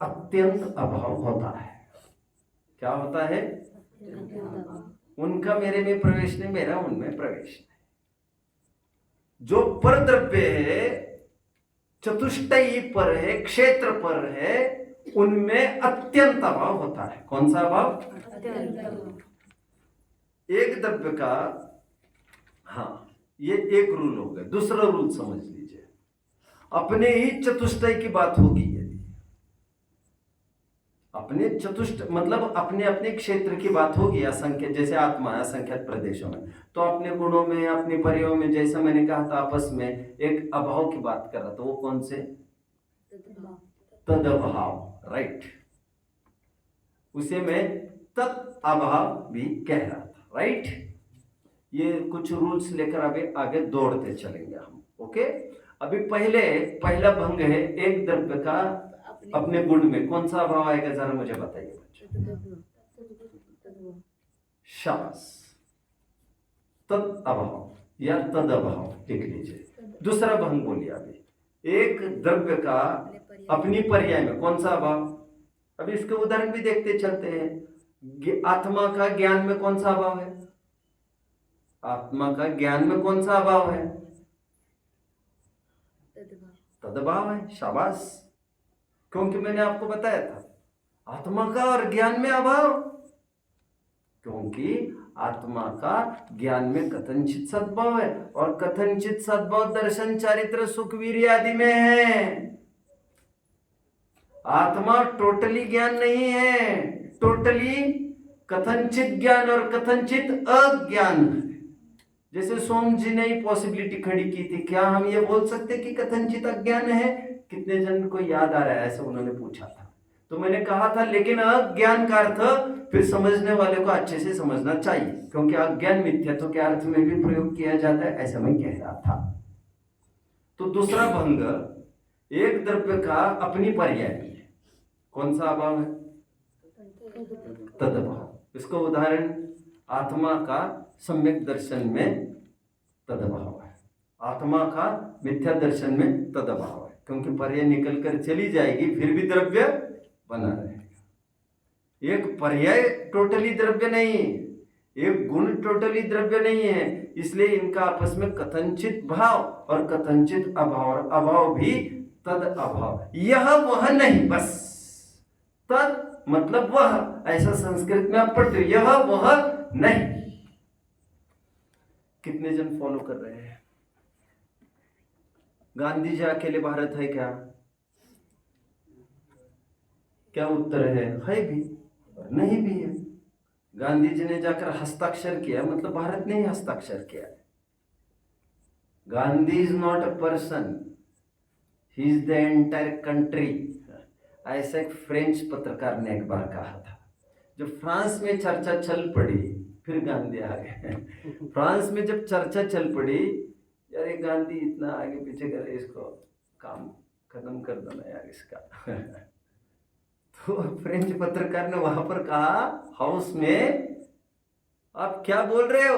अत्यंत अभाव होता है। क्या होता है, उनका मेरे में प्रवेश नहीं, मेरा उनमें प्रवेश नहीं। जो परद्रव्य है, चतुष्टयी पर है, क्षेत्र पर है, उनमें अत्यंत अभाव होता है। कौन सा अभाव, एक द्रव्य का, हाँ ये एक रूल हो गया। दूसरा रूल समझ लीजिए, अपने ही चतुष्टय की बात होगी, यदि अपने चतुष्ट मतलब अपने अपने क्षेत्र की बात होगी, असंख्य, जैसे आत्मा है असंख्यक प्रदेशों में, तो अपने गुणों में, अपने पर्यों में, जैसा मैंने कहा था आपस में एक अभाव की बात कर रहा था, वो कौन से, तदभाव, राइट। उसे मैं तत् अभाव भी कह रहा था, राइट। ये कुछ रूल्स लेकर आगे दौड़ते चलेंगे हम, ओके। अभी पहला भंग है, एक द्रव्य का अपने गुण में कौन सा अभाव आएगा, जरा मुझे बताइए बच्चों। शाबाश, तद अभाव या तद अभाव लिख लीजिए। दूसरा भंग बोलिए अभी, एक द्रव्य का अपनी पर्याय में कौन सा अभाव। अभी इसके उदाहरण भी देखते चलते हैं। आत्मा का ज्ञान में कौन सा अभाव है, आत्मा का ज्ञान में कौन सा अभाव है, तदभाव है। शाबाश, क्योंकि मैंने आपको बताया था आत्मा का और ज्ञान में अभाव, क्योंकि आत्मा का ज्ञान में कथनचित सद्भाव है, और कथनचित सद्भाव दर्शन, चारित्र, सुख, वीर्य आदि में है। आत्मा टोटली ज्ञान नहीं है, टोटली कथनचित ज्ञान और कथनचित अज्ञान। जैसे सोम जी ने पॉसिबिलिटी खड़ी की थी, क्या हम ये बोल सकते कि कथनचित अज्ञान है, कितने जन को याद आ रहा है, ऐसा उन्होंने पूछा था। तो मैंने कहा था लेकिन अज्ञान का अर्थ फिर समझने वाले को अच्छे से समझना चाहिए, क्योंकि अज्ञान मिथ्यात्व के अर्थ में भी प्रयोग किया जाता है, ऐसा मैं कह रहा था। तो दूसरा भंग, एक द्रव्य का अपनी पर्याय में कौन सा अभाव है, तदभाव। इसका उदाहरण आत्मा का सम्यक दर्शन में तदभाव है, आत्मा का मिथ्या दर्शन में तदभाव है, क्योंकि पर्याय निकल कर चली जाएगी फिर भी द्रव्य बना रहेगा। एक पर्याय टोटली द्रव्य नहीं, एक गुण टोटली द्रव्य नहीं है, इसलिए इनका आपस में कथनचित भाव और कथनचित अभाव, और अभाव भी तद अभाव, यह वह नहीं, बस तद मतलब वह, ऐसा संस्कृत में आप पढ़ते हो, यह वह नहीं। कितने जन फॉलो कर रहे हैं। गांधी जी अकेले भारत है क्या, क्या उत्तर है भी और नहीं भी है। गांधी जी ने जाकर हस्ताक्षर किया, मतलब भारत ने ही हस्ताक्षर किया। Gandhi is not a person, he is the entire country, ऐसा एक फ्रेंच पत्रकार ने एक बार कहा था। जब फ्रांस में चर्चा चल पड़ी, फिर गांधी आ गए। फ्रांस में जब चर्चा चल पड़ी, यार ये गांधी इतना आगे पीछे करे, इसको काम खत्म कर देना यार इसका। तो फ्रेंच पत्रकार ने वहां पर कहा हाउस में, आप क्या बोल रहे हो,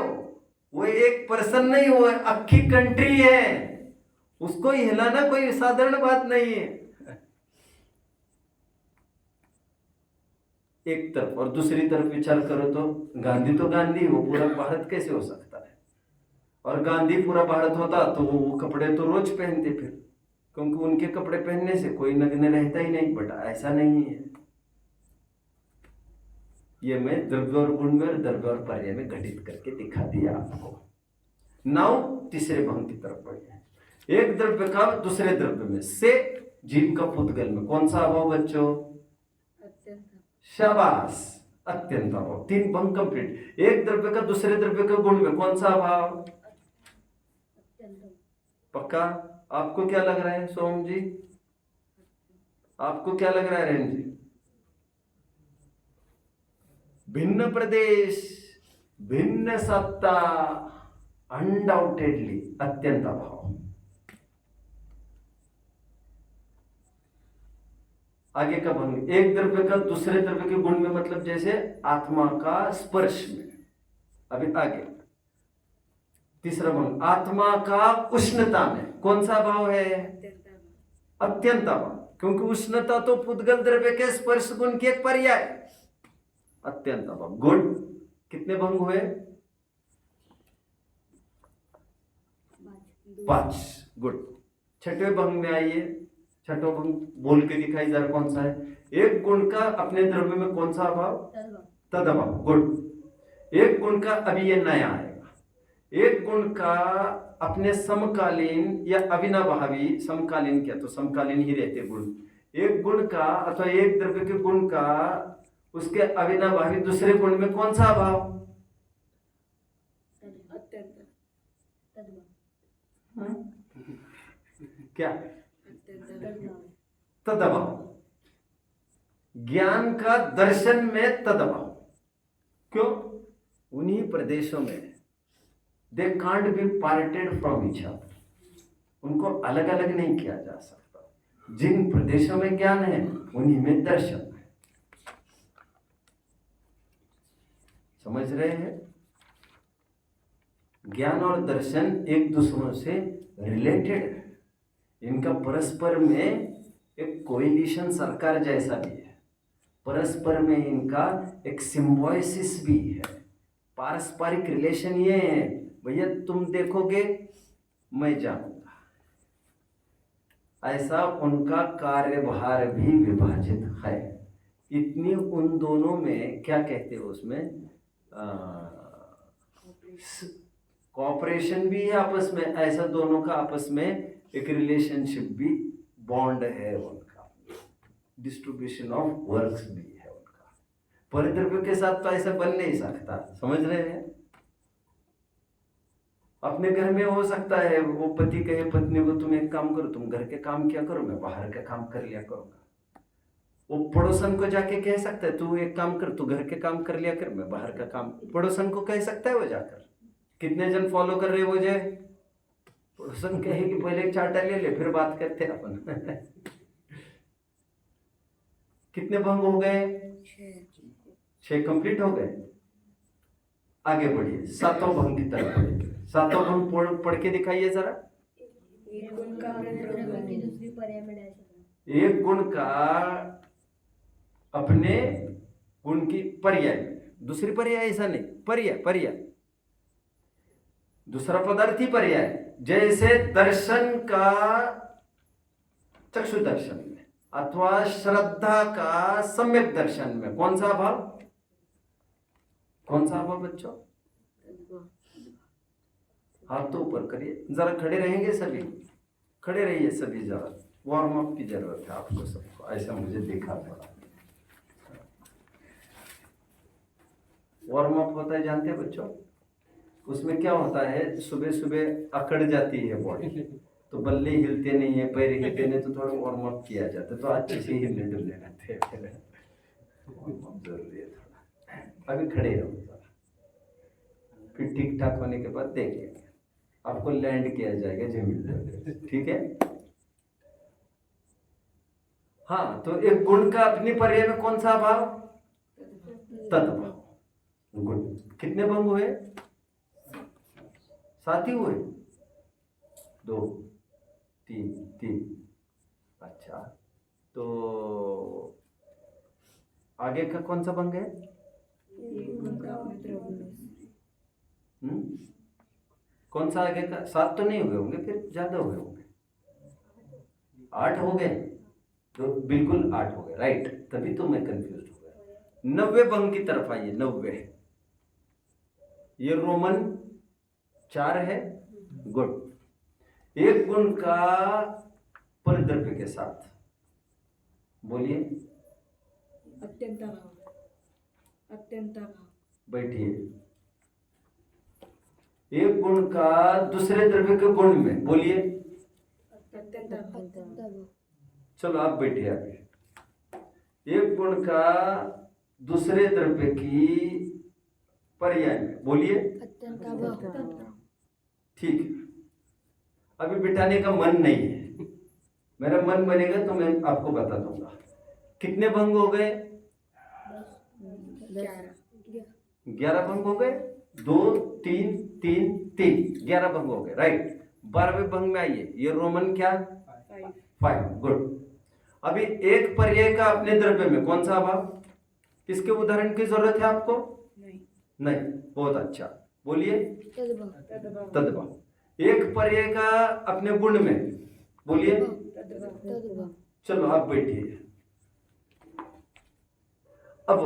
वो एक पर्सन नहीं, वो अक्खी कंट्री है, उसको हिलाना कोई साधारण बात नहीं है। एक तरफ, और दूसरी तरफ विचार करो तो गांधी तो गांधी, वो पूरा भारत कैसे हो सकता है? और गांधी पूरा भारत होता तो वो कपड़े तो रोज पहनते फिर, क्योंकि उनके कपड़े पहनने से कोई नग्न रहता ही नहीं। बट ऐसा नहीं है। ये मैं द्रव्य और गुण में और द्रव्य और पर्याय में घटित करके दिखा दिया आपको। नाउ तीसरे भंग की तरफ बढ़े। एक द्रव्य का दूसरे द्रव्य में से जीव का पुद्गल में कौन सा अभाव बच्चों? अत्यंत शाबाश, अत्यंत अभाव। 3 भंग कंप्लीट। एक द्रव्य का दूसरे द्रव्य के गुण में कौन सा अभाव? अत्यंत पक्का? आपको क्या लग रहा है सोम जी? आपको क्या लग रहा है रेन जी? भिन्न प्रदेश, भिन्न सत्ता, अनडाउटेडली अत्यंत अभाव। आगे का भंग, एक द्रव्य का दूसरे द्रव्य के गुण में, मतलब जैसे आत्मा का स्पर्श में। अभी आगे तीसरा भंग, आत्मा का उष्णता में कौन सा भाव है? अत्यंत अभाव, क्योंकि उष्णता तो पुद्गल द्रव्य के स्पर्श गुण की एक पर्याय। अत्यंत अभाव। गुण कितने भंग हुए? 5 गुण। छठवें भंग में आइए। छठवां भंग बोल के दिखाई जरा कौन सा है? एक गुण का अपने द्रव्य में कौन सा अभाव? तद अभाव। गुण। एक गुण का, अभी ये नया आएगा, एक गुण का अपने समकालीन या अविनाभावी, समकालीन क्या, तो समकालीन ही रहते गुण। एक गुण का अथवा एक द्रव्य के गुण का उसके अविनाभावी दूसरे गुण में कौन सा अभाव? अत्यंत क्या? तदभाव। ज्ञान का दर्शन में तदभाव। क्यों? उन्हीं प्रदेशों में they can't be parted from each other, उनको अलग अलग नहीं किया जा सकता। जिन प्रदेशों में ज्ञान है उन्हीं में दर्शन है। समझ रहे हैं? ज्ञान और दर्शन एक दूसरों से रिलेटेड है। इनका परस्पर में एक कोएलिशन सरकार जैसा भी है, परस्पर में इनका एक सिम्बोसिस भी है, पारस्परिक रिलेशन ये है। भैया तुम देखोगे मैं जानूंगा, ऐसा उनका कार्यभार भी विभाजित है। इतनी उन दोनों में क्या कहते हैं उसमें, कॉपरेशन भी है आपस में, ऐसा दोनों का आपस में एक रिलेशनशिप भी, बॉन्ड है उनका, डिस्ट्रीब्यूशन ऑफ वर्क्स भी है उनका। परिद्रव्य के साथ तो ऐसा बन नहीं सकता। समझ रहे हैं? अपने घर में हो सकता है वो पति कहे पत्नी को तुम एक काम करो, तुम घर के काम क्या करो, मैं बाहर का काम कर लिया करूंगा। वो पड़ोसन को जाके कह सकता है तू एक काम कर, तू घर के काम कर लिया कर, मैं बाहर का काम। पड़ोसन को कह सकता है वो जाकर। कितने जन फॉलो कर रहे हो मुझे? पड़ोसन कहे कि पहले एक चाटा ले ले फिर बात करते हैं अपन। कितने भंग हो गए? 6 कंप्लीट हो गए। आगे बढ़िए, 7वां भंग की तरफ बढ़िए। 7वां भंग पढ़ के दिखाइए जरा। एक गुण का दूसरी पर्याय में एक गुण का अपने गुण की पर्याय, दूसरी पर्याय ऐसा नहीं, पर्याय पर्याय, दूसरा पदार्थ ही पर्याय। जैसे दर्शन का चक्षु दर्शन में अथवा श्रद्धा का सम्यक दर्शन में कौन सा भाव? कौन सा भाव बच्चों? हाथ तो ऊपर करिए, जरा खड़े रहेंगे सभी, खड़े रहिए सभी, जरा वार्म अप की जरूरत है आपको सबको, ऐसा मुझे देखा पड़ा। वार्म अप होता है जानते हैं बच्चों? उसमें क्या होता है, सुबह सुबह अकड़ जाती है बॉडी, तो बल्ले हिलते नहीं है, पैर हिलते नहीं, तो थोड़ा वार्म अप किया जाता है, तो अच्छे से हिलने डुलने लगते हैं। वार्म अप जरूरी है थोड़ा। अभी खड़े रहो जरा, फिर ठीक ठाक होने के बाद देखेंगे, आपको लैंड किया जाएगा जमीन पर। ठीक है? हाँ, तो एक गुण का अपनी पर्याय में कौन सा भाव? तद्भाव। गुण कितने भंग हुए? 7 ही हुए। 2 3 3। अच्छा, तो आगे का कौन सा भंग है? एक गुण का अपने द्रव्य में कौन सा आगे का? 7 तो नहीं हुए होंगे, फिर ज्यादा हुए होंगे। 8 हो गए, तो बिल्कुल 8 हो गए, राइट। तभी तो मैं कंफ्यूज हो गया। 90 भंग की तरफ आइए। 90, ये रोमन 4 है। गुड। एक गुण का परिद्रव्य के साथ, बोलिए। अत्यंताभाव। अत्यंताभाव। बैठिए। एक गुण का दूसरे द्रव्य के गुण में, बोलिए। अत्यंताभाव। चलो आप बैठिए आगे। एक गुण का दूसरे द्रव्य की पर्याय में, बोलिए। ठीक है। अभी बिठाने का मन नहीं है, मेरा मन बनेगा तो मैं आपको बता दूंगा। कितने भंग हो गए? 11 भंग हो गए। 2 3 3 3, 11 भंग हो गए, राइट। 12वें भंग में आइए। ये रोमन क्या? 5। गुड। अभी एक पर्याय का अपने द्रव्य में कौन सा अभाव? इसके उदाहरण की जरूरत है आपको? नहीं। बहुत अच्छा, बोलिए। तद्भाव। एक पर्याय का अपने गुण में, बोलिए। चलो आप बैठिए। अब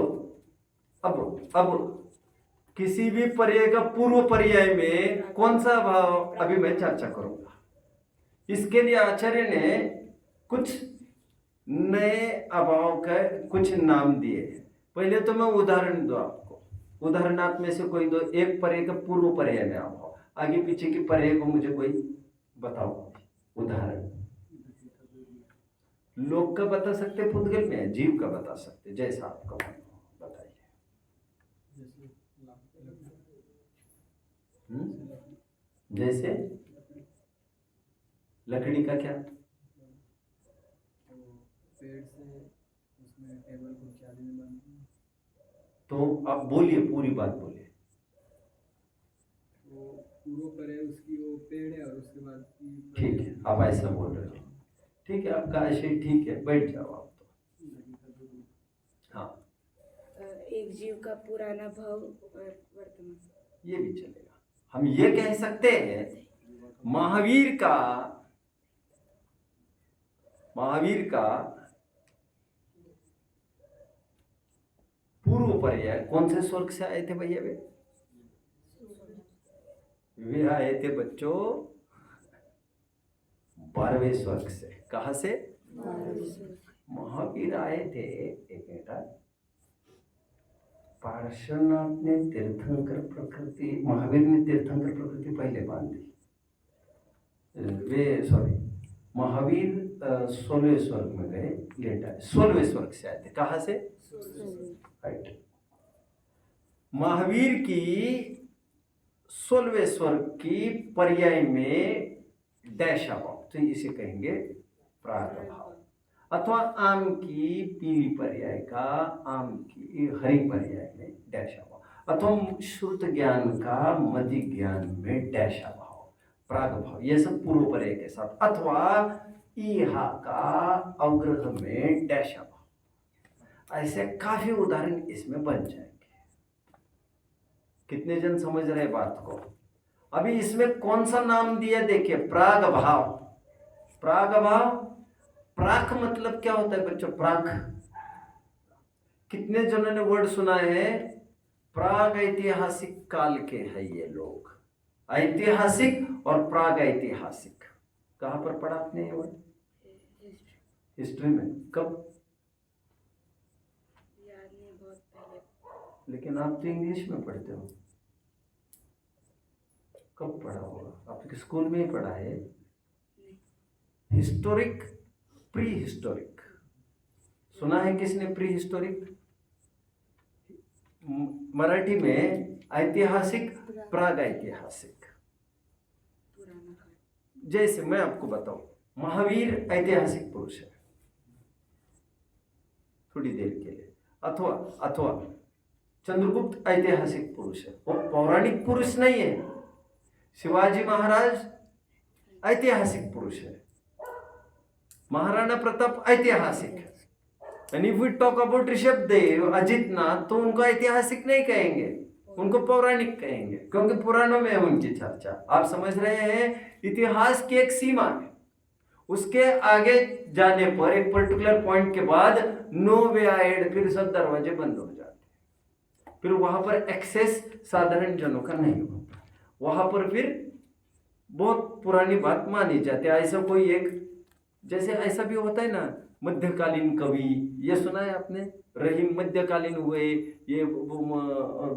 किसी भी पर्याय का पूर्व पर्याय में कौन सा भाव, अभी मैं चर्चा करूंगा। इसके लिए आचार्य ने कुछ नए अभाव का कुछ नाम दिए। पहले तो मैं उदाहरण दूं आपको। उदाहरणार्थ में से कोई दो। एक पर्याय का पूर्व पर्याय में अभाव, आगे पीछे की पर्याय को मुझे कोई बताओ उदाहरण। लोक का बता सकते, पुद्गल में जीव का बता सकते, जैसा आपका मन हो, बताइए। जैसे लकड़ी का क्या? पेड़ से उसमें टेबल कुर्सी आदि में बनती है। तो आप बोलिए, पूरी बात बोलिए। वो पूर्व पर है उसकी, वो पेड़ है और उसके बाद ठीक है, आप ऐसा बोल रहे हो। ठीक है, आपका ऐसे ही ठीक है, बैठ जाओ आप तो। हाँ, एक जीव का पुराना भाव और वर्तमान। ये भी चलेगा। हम ये कह सकते हैं महावीर का पूर्व पर्याय कौन से स्वर्ग से आए थे भैया? वे आए थे बच्चों 12वें स्वर्ग से। कहां से? महावीर आए थे। एक मिनट, पार्श्वनाथ ने तीर्थंकर प्रकृति, महावीर ने तीर्थंकर प्रकृति पहले बांधी। वे सॉरी, महावीर 16वें स्वर्ग में गए, लेटा। 16वें स्वर्ग से आए थे। कहां से? राइट। महावीर की 16वें स्वर्ग की पर्याय में डैश अभाव, तो इसे कहेंगे प्रागभाव। अथवा आम की पीली पर्याय का आम की हरी पर्याय में डैश अभाव। अथवा श्रुत ज्ञान का मधि ज्ञान में डैश अभाव, प्रागभाव। ये सब पूर्व पर्याय के साथ। अथवा ईहा का अवग्रह में डैश अभाव। ऐसे काफी उदाहरण इसमें बन जाएंगे। कितने जन समझ रहे बात को? अभी इसमें कौन सा नाम दिया देखिए, प्रागभाव। प्रागभाव, प्राक मतलब क्या होता है बच्चों? प्राक, कितने जनों ने वर्ड सुना है? प्राग ऐतिहासिक काल के हैं ये लोग। ऐतिहासिक और प्राग ऐतिहासिक, कहां पर पढ़ा आपने ये वर्ड? हिस्ट्री में। कब? याद नहीं, बहुत पहले। लेकिन आप तो इंग्लिश में पढ़ते हो, कब पढ़ा होगा? आपके स्कूल में ही पढ़ा है। हिस्टोरिक, प्री हिस्टोरिक सुना है किसने? प्री हिस्टोरिक मराठी में ऐतिहासिक, प्राग ऐतिहासिक। जैसे मैं आपको बताऊं, महावीर ऐतिहासिक पुरुष है, थोड़ी देर के लिए, अथवा अथवा चंद्रगुप्त ऐतिहासिक पुरुष है, वो पौराणिक पुरुष नहीं है। शिवाजी महाराज ऐतिहासिक पुरुष है, महाराणा प्रताप ऐतिहासिक है। And if we talk about Rishabh Dev, Ajitnath, तो उनको ऐतिहासिक नहीं कहेंगे, उनको पौराणिक कहेंगे, क्योंकि पुराणों में है उनकी चर्चा। आप समझ रहे हैं, इतिहास की एक सीमा है, उसके आगे जाने पर एक पर्टिकुलर पॉइंट के बाद नो वे आएड, फिर सब दरवाजे बंद हो जाते हैं, फिर वहां पर एक्सेस साधारण जनों का नहीं होता, वहां पर फिर बहुत पुरानी बात मानी जाती है। ऐसा कोई एक, जैसे ऐसा भी होता है ना, मध्यकालीन कवि, ये सुना है आपने, रहीम मध्यकालीन हुए, ये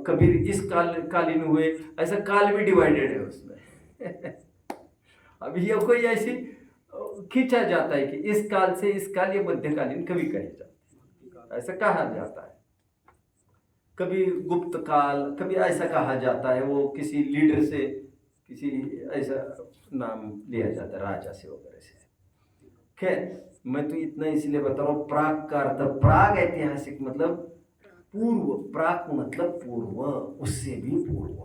कबीर इस कालीन हुए, ऐसा काल भी डिवाइडेड है उसमें। अब ये कोई ऐसी खींचा जाता है कि इस काल से इस काल ये मध्यकालीन कवि कहे जाते हैं, ऐसा कहा जाता है। कभी गुप्त काल, कभी ऐसा कहा जाता है, वो किसी लीडर से, किसी ऐसा नाम लिया जाता है, राजा से वगैरह से। खैर, मैं तो इतना इसलिए बता रहा हूँ, प्राग का अर्थ, प्राग ऐतिहासिक मतलब पूर्व, प्राग मतलब पूर्व, उससे भी पूर्व।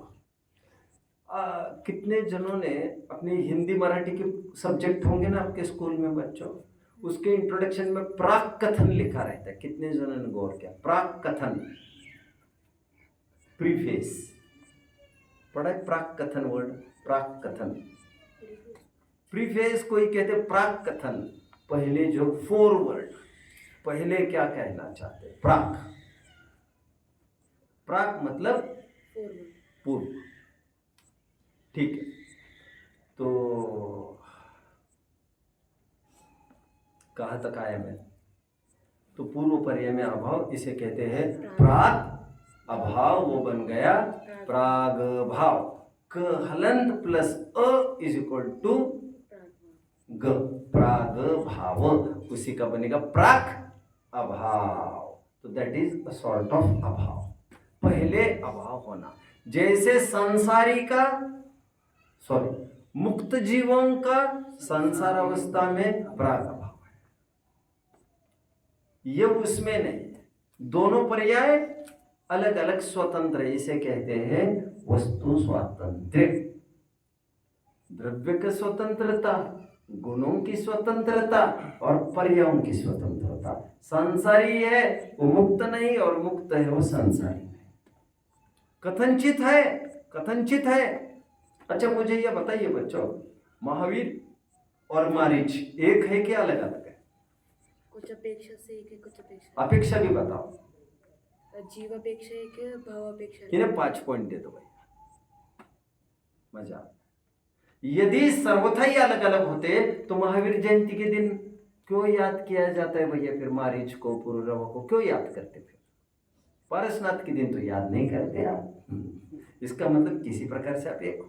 कितने जनों ने अपनी हिंदी मराठी के सब्जेक्ट होंगे ना आपके स्कूल में बच्चों, उसके इंट्रोडक्शन में प्राग कथन लिखा रहता है, कितने जनों ने गौर किया? प्राग कथन, प्रीफेस पढ़ा है? प्राग कथन वर्ड, प्राग कथन, प्रीफेस कोई कहते प्राग कथन, पहले जो फोरवर्ड, पहले क्या कहना चाहते, प्राग, प्राग मतलब पूर्व, ठीक है। तो कहाँ तक आया मैं? तो पूर्व पर्याय में अभाव, इसे कहते हैं प्राग अभाव, वो बन गया प्राग भाव। क हलंत प्लस अ इज इक्वल टू ग, प्राग भाव, उसी का बनेगा प्राग अभाव। तो that is a sort of अभाव, पहले अभाव होना। जैसे संसारी का, सॉरी मुक्त जीवों का संसार अवस्था में प्राग अभाव है, ये उसमें नहीं, दोनों पर्याय अलग अलग स्वतंत्र, इसे कहते हैं वस्तु स्वातंत्र्य। द्रव्य की स्वतंत्रता, गुणों की स्वतंत्रता और पर्यायों की स्वतंत्रता। संसारी है वो मुक्त नहीं, और मुक्त है वो संसारी नहीं, कथनचित है, कथनचित है। अच्छा मुझे यह बताइए बच्चों, महावीर और मारीच एक है कि अलग अलग है? कुछ अपेक्षा से एक है, कुछ अपेक्षा, अपेक्षा भी बताओ। जीव अपेक्षा एक है, भाव अपेक्षा एक इन्हें 5 पॉइंट दे दो भाई, मजा। यदि सर्वथा ही अलग अलग होते तो महावीर जयंती के दिन क्यों याद किया जाता है भैया? फिर मारीच को, पुरुरवा को क्यों याद करते? फिर पारसनाथ के दिन तो याद नहीं करते आप। इसका मतलब किसी प्रकार से आप एक हो,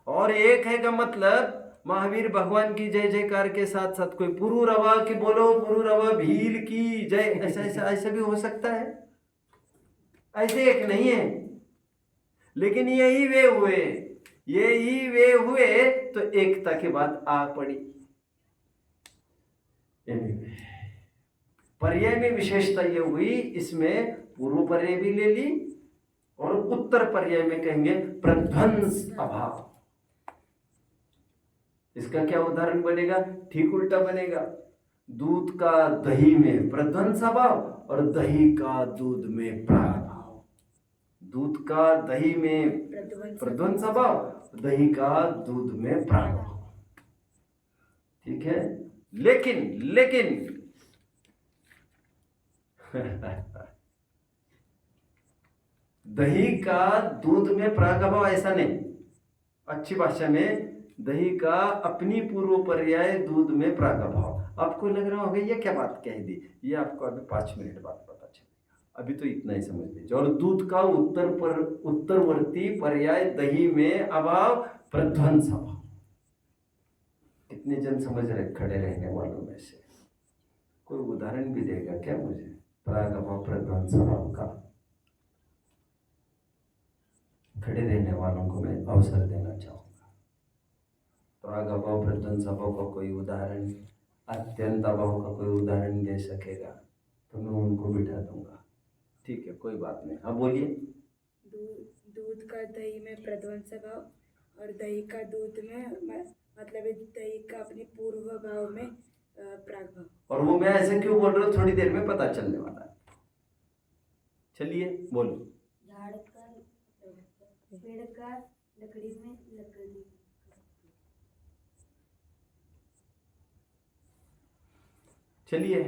और एक है का मतलब महावीर भगवान की जय जयकार के साथ साथ कोई पुरुरवा की बोलो, पुरुरवा भील की जय, ऐसा ऐसा ऐसा भी हो सकता है, ऐसे एक नहीं है। लेकिन यही वे हुए, यही वे हुए तो एकता की बात आ पड़ी। पर्याय में विशेषता ये हुई, इसमें पूर्व पर्याय भी ले ली और उत्तर पर्याय में कहेंगे प्रध्वंस अभाव। इसका क्या उदाहरण बनेगा? ठीक उल्टा बनेगा। दूध का दही में प्रध्वंस अभाव और दही का दूध में प्रागभाव। दूध का दही में प्रध्वंस अभाव, दही का दूध में प्रागभाव। ठीक है, लेकिन दही का दूध में प्रागभाव ऐसा नहीं, अच्छी भाषा में दही का अपनी पूर्व पर्याय दूध में प्रागभाव। आपको लग रहा होगा ये क्या बात कह दी, ये आपको अभी 5 मिनट बाद पता चलेगा, अभी तो इतना ही समझ लीजिए। और दूध का उत्तरवर्ती पर्याय दही में अभाव, प्रध्वंस अभाव। कितने जन समझ रहे खड़े रहने वालों में से? कोई उदाहरण भी देगा क्या मुझे प्रागभाव प्रध्वंस अभाव का? खड़े रहने वालों को मैं अवसर देना चाहूँगा। प्रागभाव प्रध्वंस अभाव का कोई उदाहरण, अत्यंत अभाव का कोई उदाहरण दे सकेगा? तो मैं उनको बिठा दूंगा। ठीक है, कोई बात नहीं। हाँ बोलिए। दूध का दही में प्रध्वंस भाव और दही का दूध में मतलब दही का अपने पूर्व भाव में प्राग भाव। और वो मैं ऐसे क्यों बोल रहा हूँ, थोड़ी देर में पता चलने वाला है। चलिए बोलो। झाड़ का पेड़ का लकड़ी में लकड़ी। चलिए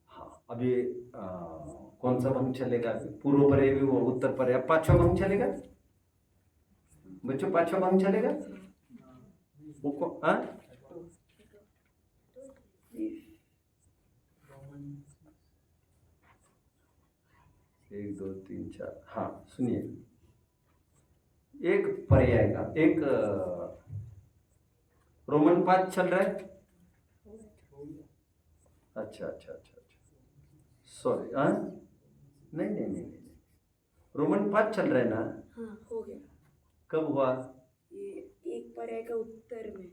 हाँ, अभी कौन सा भंग चलेगा? पूर्व परे भी वो उत्तर परे, अब पांचवा भंग चलेगा बच्चों, पांचवा भंग चलेगा वो हाँ? एक दो तीन चार, हाँ सुनिए। एक पर्याय का एक रोमन 5 चल रहा है। अच्छा अच्छा अच्छा अच्छा, सॉरी। हाँ नहीं नहीं नहीं नहीं, रोमन 5 चल रहा है ना? हाँ हो गया। कब हुआ? ये एक पर्याय का उत्तर में।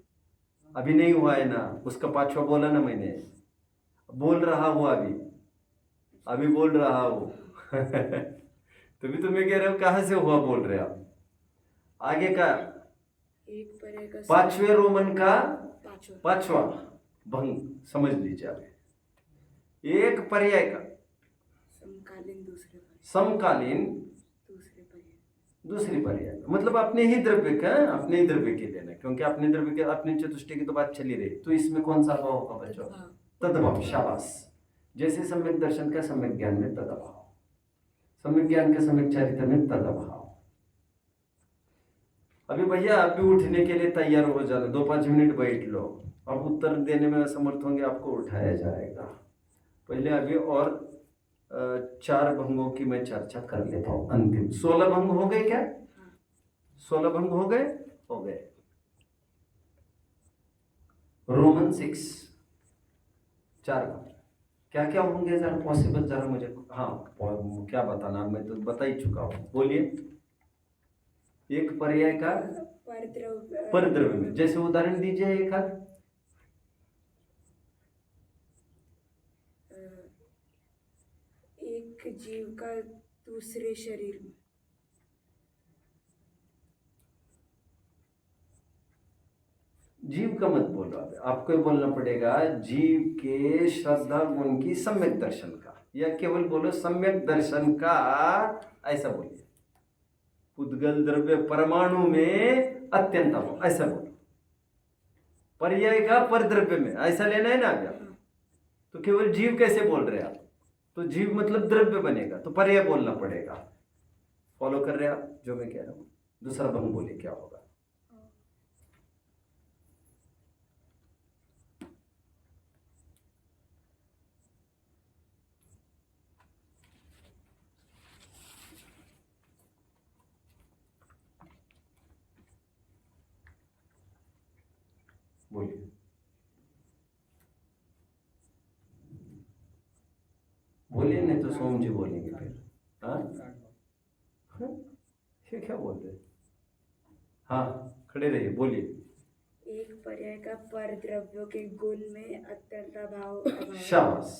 अभी नहीं हुआ है ना, उसका पांचवा बोला ना मैंने, बोल रहा हूँ अभी, अभी बोल रहा हूँ। तभी तो मैं कह रहा हूँ कहाँ से हुआ बोल रहे आप। आगे का एक पर्याय का पांचवे रोमन का पांचवा पांचवा भंग समझ लीजिए आप। एक पर्याय का समकालीन दूसरे पर्याय। समकालीन दूसरे पर्याय। दूसरी पर्याय मतलब अपने ही द्रव्य का, अपने ही द्रव्य के लेना, क्योंकि अपने द्रव्य के अपने चतुष्टय की तो बात चली रही। तो इसमें कौन सा भाव होगा बच्चों? तद्भाव। शाबाश। जैसे सम्यक दर्शन का सम्यक ज्ञान में तद्भाव, सम्यक ज्ञान के सम्यक चारित्र में तद्भाव। अभी भैया आप भी उठने के लिए तैयार हो जाना, 2-5 मिनट बैठ लो। अब उत्तर देने में असमर्थ होंगे, आपको उठाया जाएगा। पहले अभी और 4 भंगों की मैं चर्चा कर लेता हूँ। अंतिम 16 भंग हो गए क्या? 16 भंग हो गए? हो गए। रोमन 6 4 भंग क्या क्या होंगे जरा पॉसिबल, जरा मुझे हाँ क्या बताना, मैं तो बता ही चुका हूँ। बोलिए। एक पर्याय का परद्रव्य में, जैसे उदाहरण दीजिए एक हाथ। एक जीव का दूसरे शरीर में। जीव का मत बोलो, आपको ये बोलना पड़ेगा जीव के श्रद्धा गुण की सम्यक दर्शन का, या केवल बोलो सम्यक दर्शन का, ऐसा बोलिए। उद्गल द्रव्य परमाणु में अत्यंत, ऐसा बोलो। पर्याय का परद्रव्य में, ऐसा लेना है ना अभी आप। तो केवल जीव कैसे बोल रहे हैं आप? तो जीव मतलब द्रव्य बनेगा, तो पर्याय बोलना पड़ेगा। फॉलो कर रहे हैं आप जो मैं कह रहा हूं? दूसरा भंग बोले क्या होगा? बोलिए। बोलिए, नहीं तो सोम जी बोलेंगे फिर। हाँ ये क्या बोल रहे? हाँ खड़े रहिए, बोलिए। एक पर्याय का परद्रव्यों के गुण में अत्यंत अभाव। शाबाश।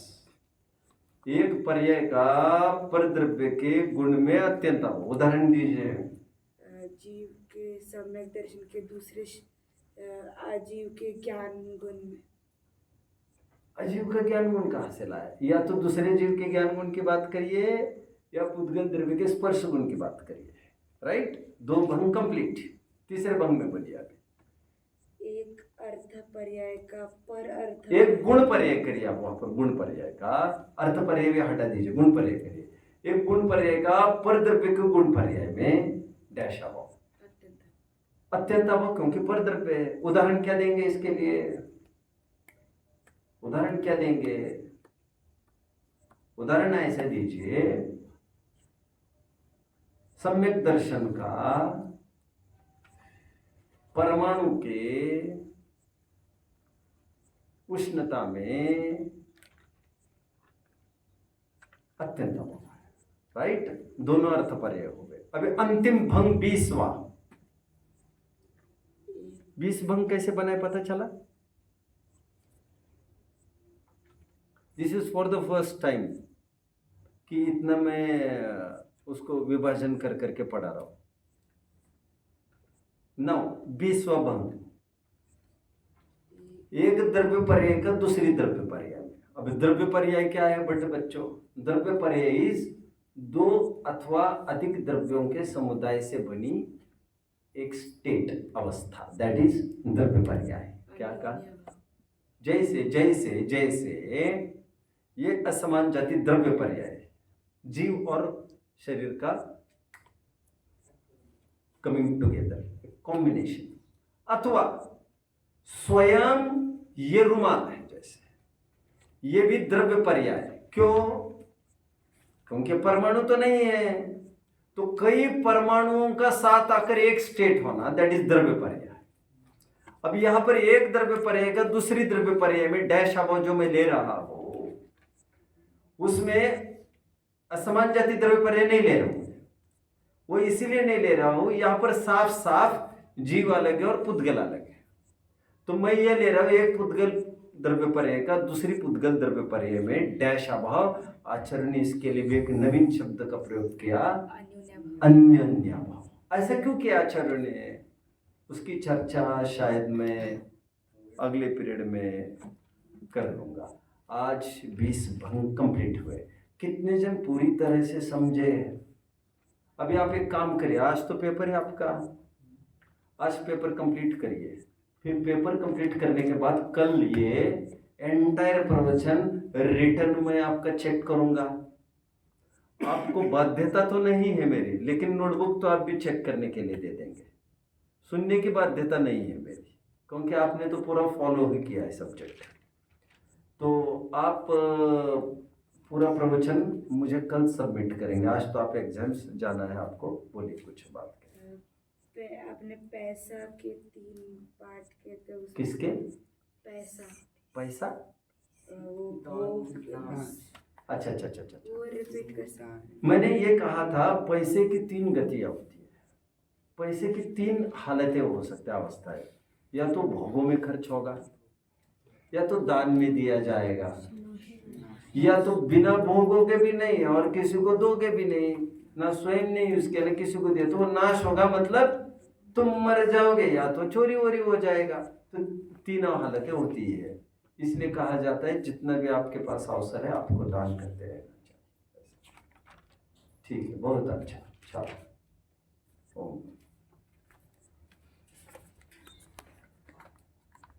एक पर्याय का परद्रव्य के गुण में अत्यंत अभाव, उदाहरण दीजिए। जीव के सम्यक दर्शन के दूसरे आजीव के ज्ञान गुण में। अजीव का ज्ञान गुण कहाँ से लाए? या तो दूसरे जीव के ज्ञान गुण की बात करिए, या पुद्गल द्रव्य के स्पर्श गुण की बात करिए। राइट, 2 भंग कंप्लीट। तीसरे भंग में बोलिए आगे। एक अर्थ पर्याय का पर अर्थ, एक गुण पर्याय करिए आप वहां पर। गुण पर्याय का अर्थ पर्याय भी हटा दीजिए, गुण पर्याय करिए। एक गुण पर्याय का पर द्रव्य के गुण पर्याय में डैश अभाव, अत्यंत अभाव, क्योंकि पर द्रव्य है। उदाहरण क्या देंगे इसके लिए? उदाहरण क्या देंगे? उदाहरण ऐसे दीजिए, सम्यक दर्शन का परमाणु के उष्णता में अत्यंत अभाव। राइट, दोनों अर्थ पर्याय हो गए। अभी अंतिम भंग 20वां। 20 भंग कैसे बनाए पता चला? This is for the first time कि इतना मैं उसको विभाजन कर करके पढ़ा रहा हूं। नौ 20वां भंग, एक द्रव्य पर्याय का दूसरी द्रव्य पर्याय में। अब द्रव्य पर्याय क्या है बट बच्चों? द्रव्य पर्याय इज दो अथवा अधिक द्रव्यों के समुदाय से बनी एक स्टेट अवस्था, दैट इज द्रव्य पर्याय। क्या कहा? जैसे जैसे जैसे ये असमान जाति द्रव्य पर्याय है, जीव और शरीर का कमिंग टुगेदर, कॉम्बिनेशन, अथवा स्वयं ये रुमाल है, जैसे ये भी द्रव्य पर्याय है। क्यों? क्योंकि परमाणु तो नहीं है, तो कई परमाणुओं का साथ आकर एक स्टेट होना, दैट इज द्रव्य पर्याय। अब यहां पर एक द्रव्य पर्याय का दूसरी द्रव्य पर्याय में डैश अभाव जो मैं ले रहा हूं उसमें असमान जाति द्रव्य पर्याय नहीं ले रहा हूं। वो इसीलिए नहीं ले रहा हूं, यहां पर साफ साफ जीव अलग है और पुद्गल अलग है। तो मैं ये ले रहा हूं एक पुद्गल द्रव्य पर्याय का दूसरी पुद्गल द्रव्य पर्याय में डैश अभाव। आचार्य ने इसके लिए भी एक नवीन शब्द का प्रयोग किया, अन्योन्याभाव। ऐसा क्यों किया आचार्य ने? उसकी चर्चा शायद मैं अगले पीरियड में कर लूंगा। आज 20 भंग कंप्लीट हुए। कितने जन पूरी तरह से समझे? अभी आप एक काम करिए, आज तो पेपर है आपका, आज पेपर कंप्लीट करिए, फिर पेपर कंप्लीट करने के बाद कल ये एंटायर प्रवचन रिटर्न में आपका चेक करूंगा। आपको बाध्यता तो नहीं है मेरी, लेकिन नोटबुक तो आप भी चेक करने के लिए दे देंगे। सुनने की बाध्यता नहीं है मेरी, क्योंकि आपने तो पूरा फॉलो ही किया है सब्जेक्ट। तो आप पूरा प्रवचन मुझे कल सबमिट करेंगे। आज तो आप एग्जाम्स जाना है आपको। बोलिए कुछ बात करें। आपने पैसा के 3 पार्ट के थे किसके? पैसा पैसा, वो अच्छा अच्छा अच्छा अच्छा, वो रिपीट कर सकते? मैंने ये कहा था पैसे की 3 गतियां होती है। पैसे की 3 हालतें हो सकते हैं, अवस्थाएं। या तो भोगों में खर्च होगा, या तो दान में दिया जाएगा, या तो बिना भोगोगे भी नहीं और किसी को दोगे भी नहीं, ना स्वयं नहीं उसके लिए किसी को दे, तो वो नाश होगा, मतलब तुम मर जाओगे, या तो चोरी वोरी हो जाएगा। तो 3 हालतें होती है। इसलिए कहा जाता है जितना भी आपके पास अवसर है आपको दान करते रहना चाहिए। ठीक है, बहुत अच्छा।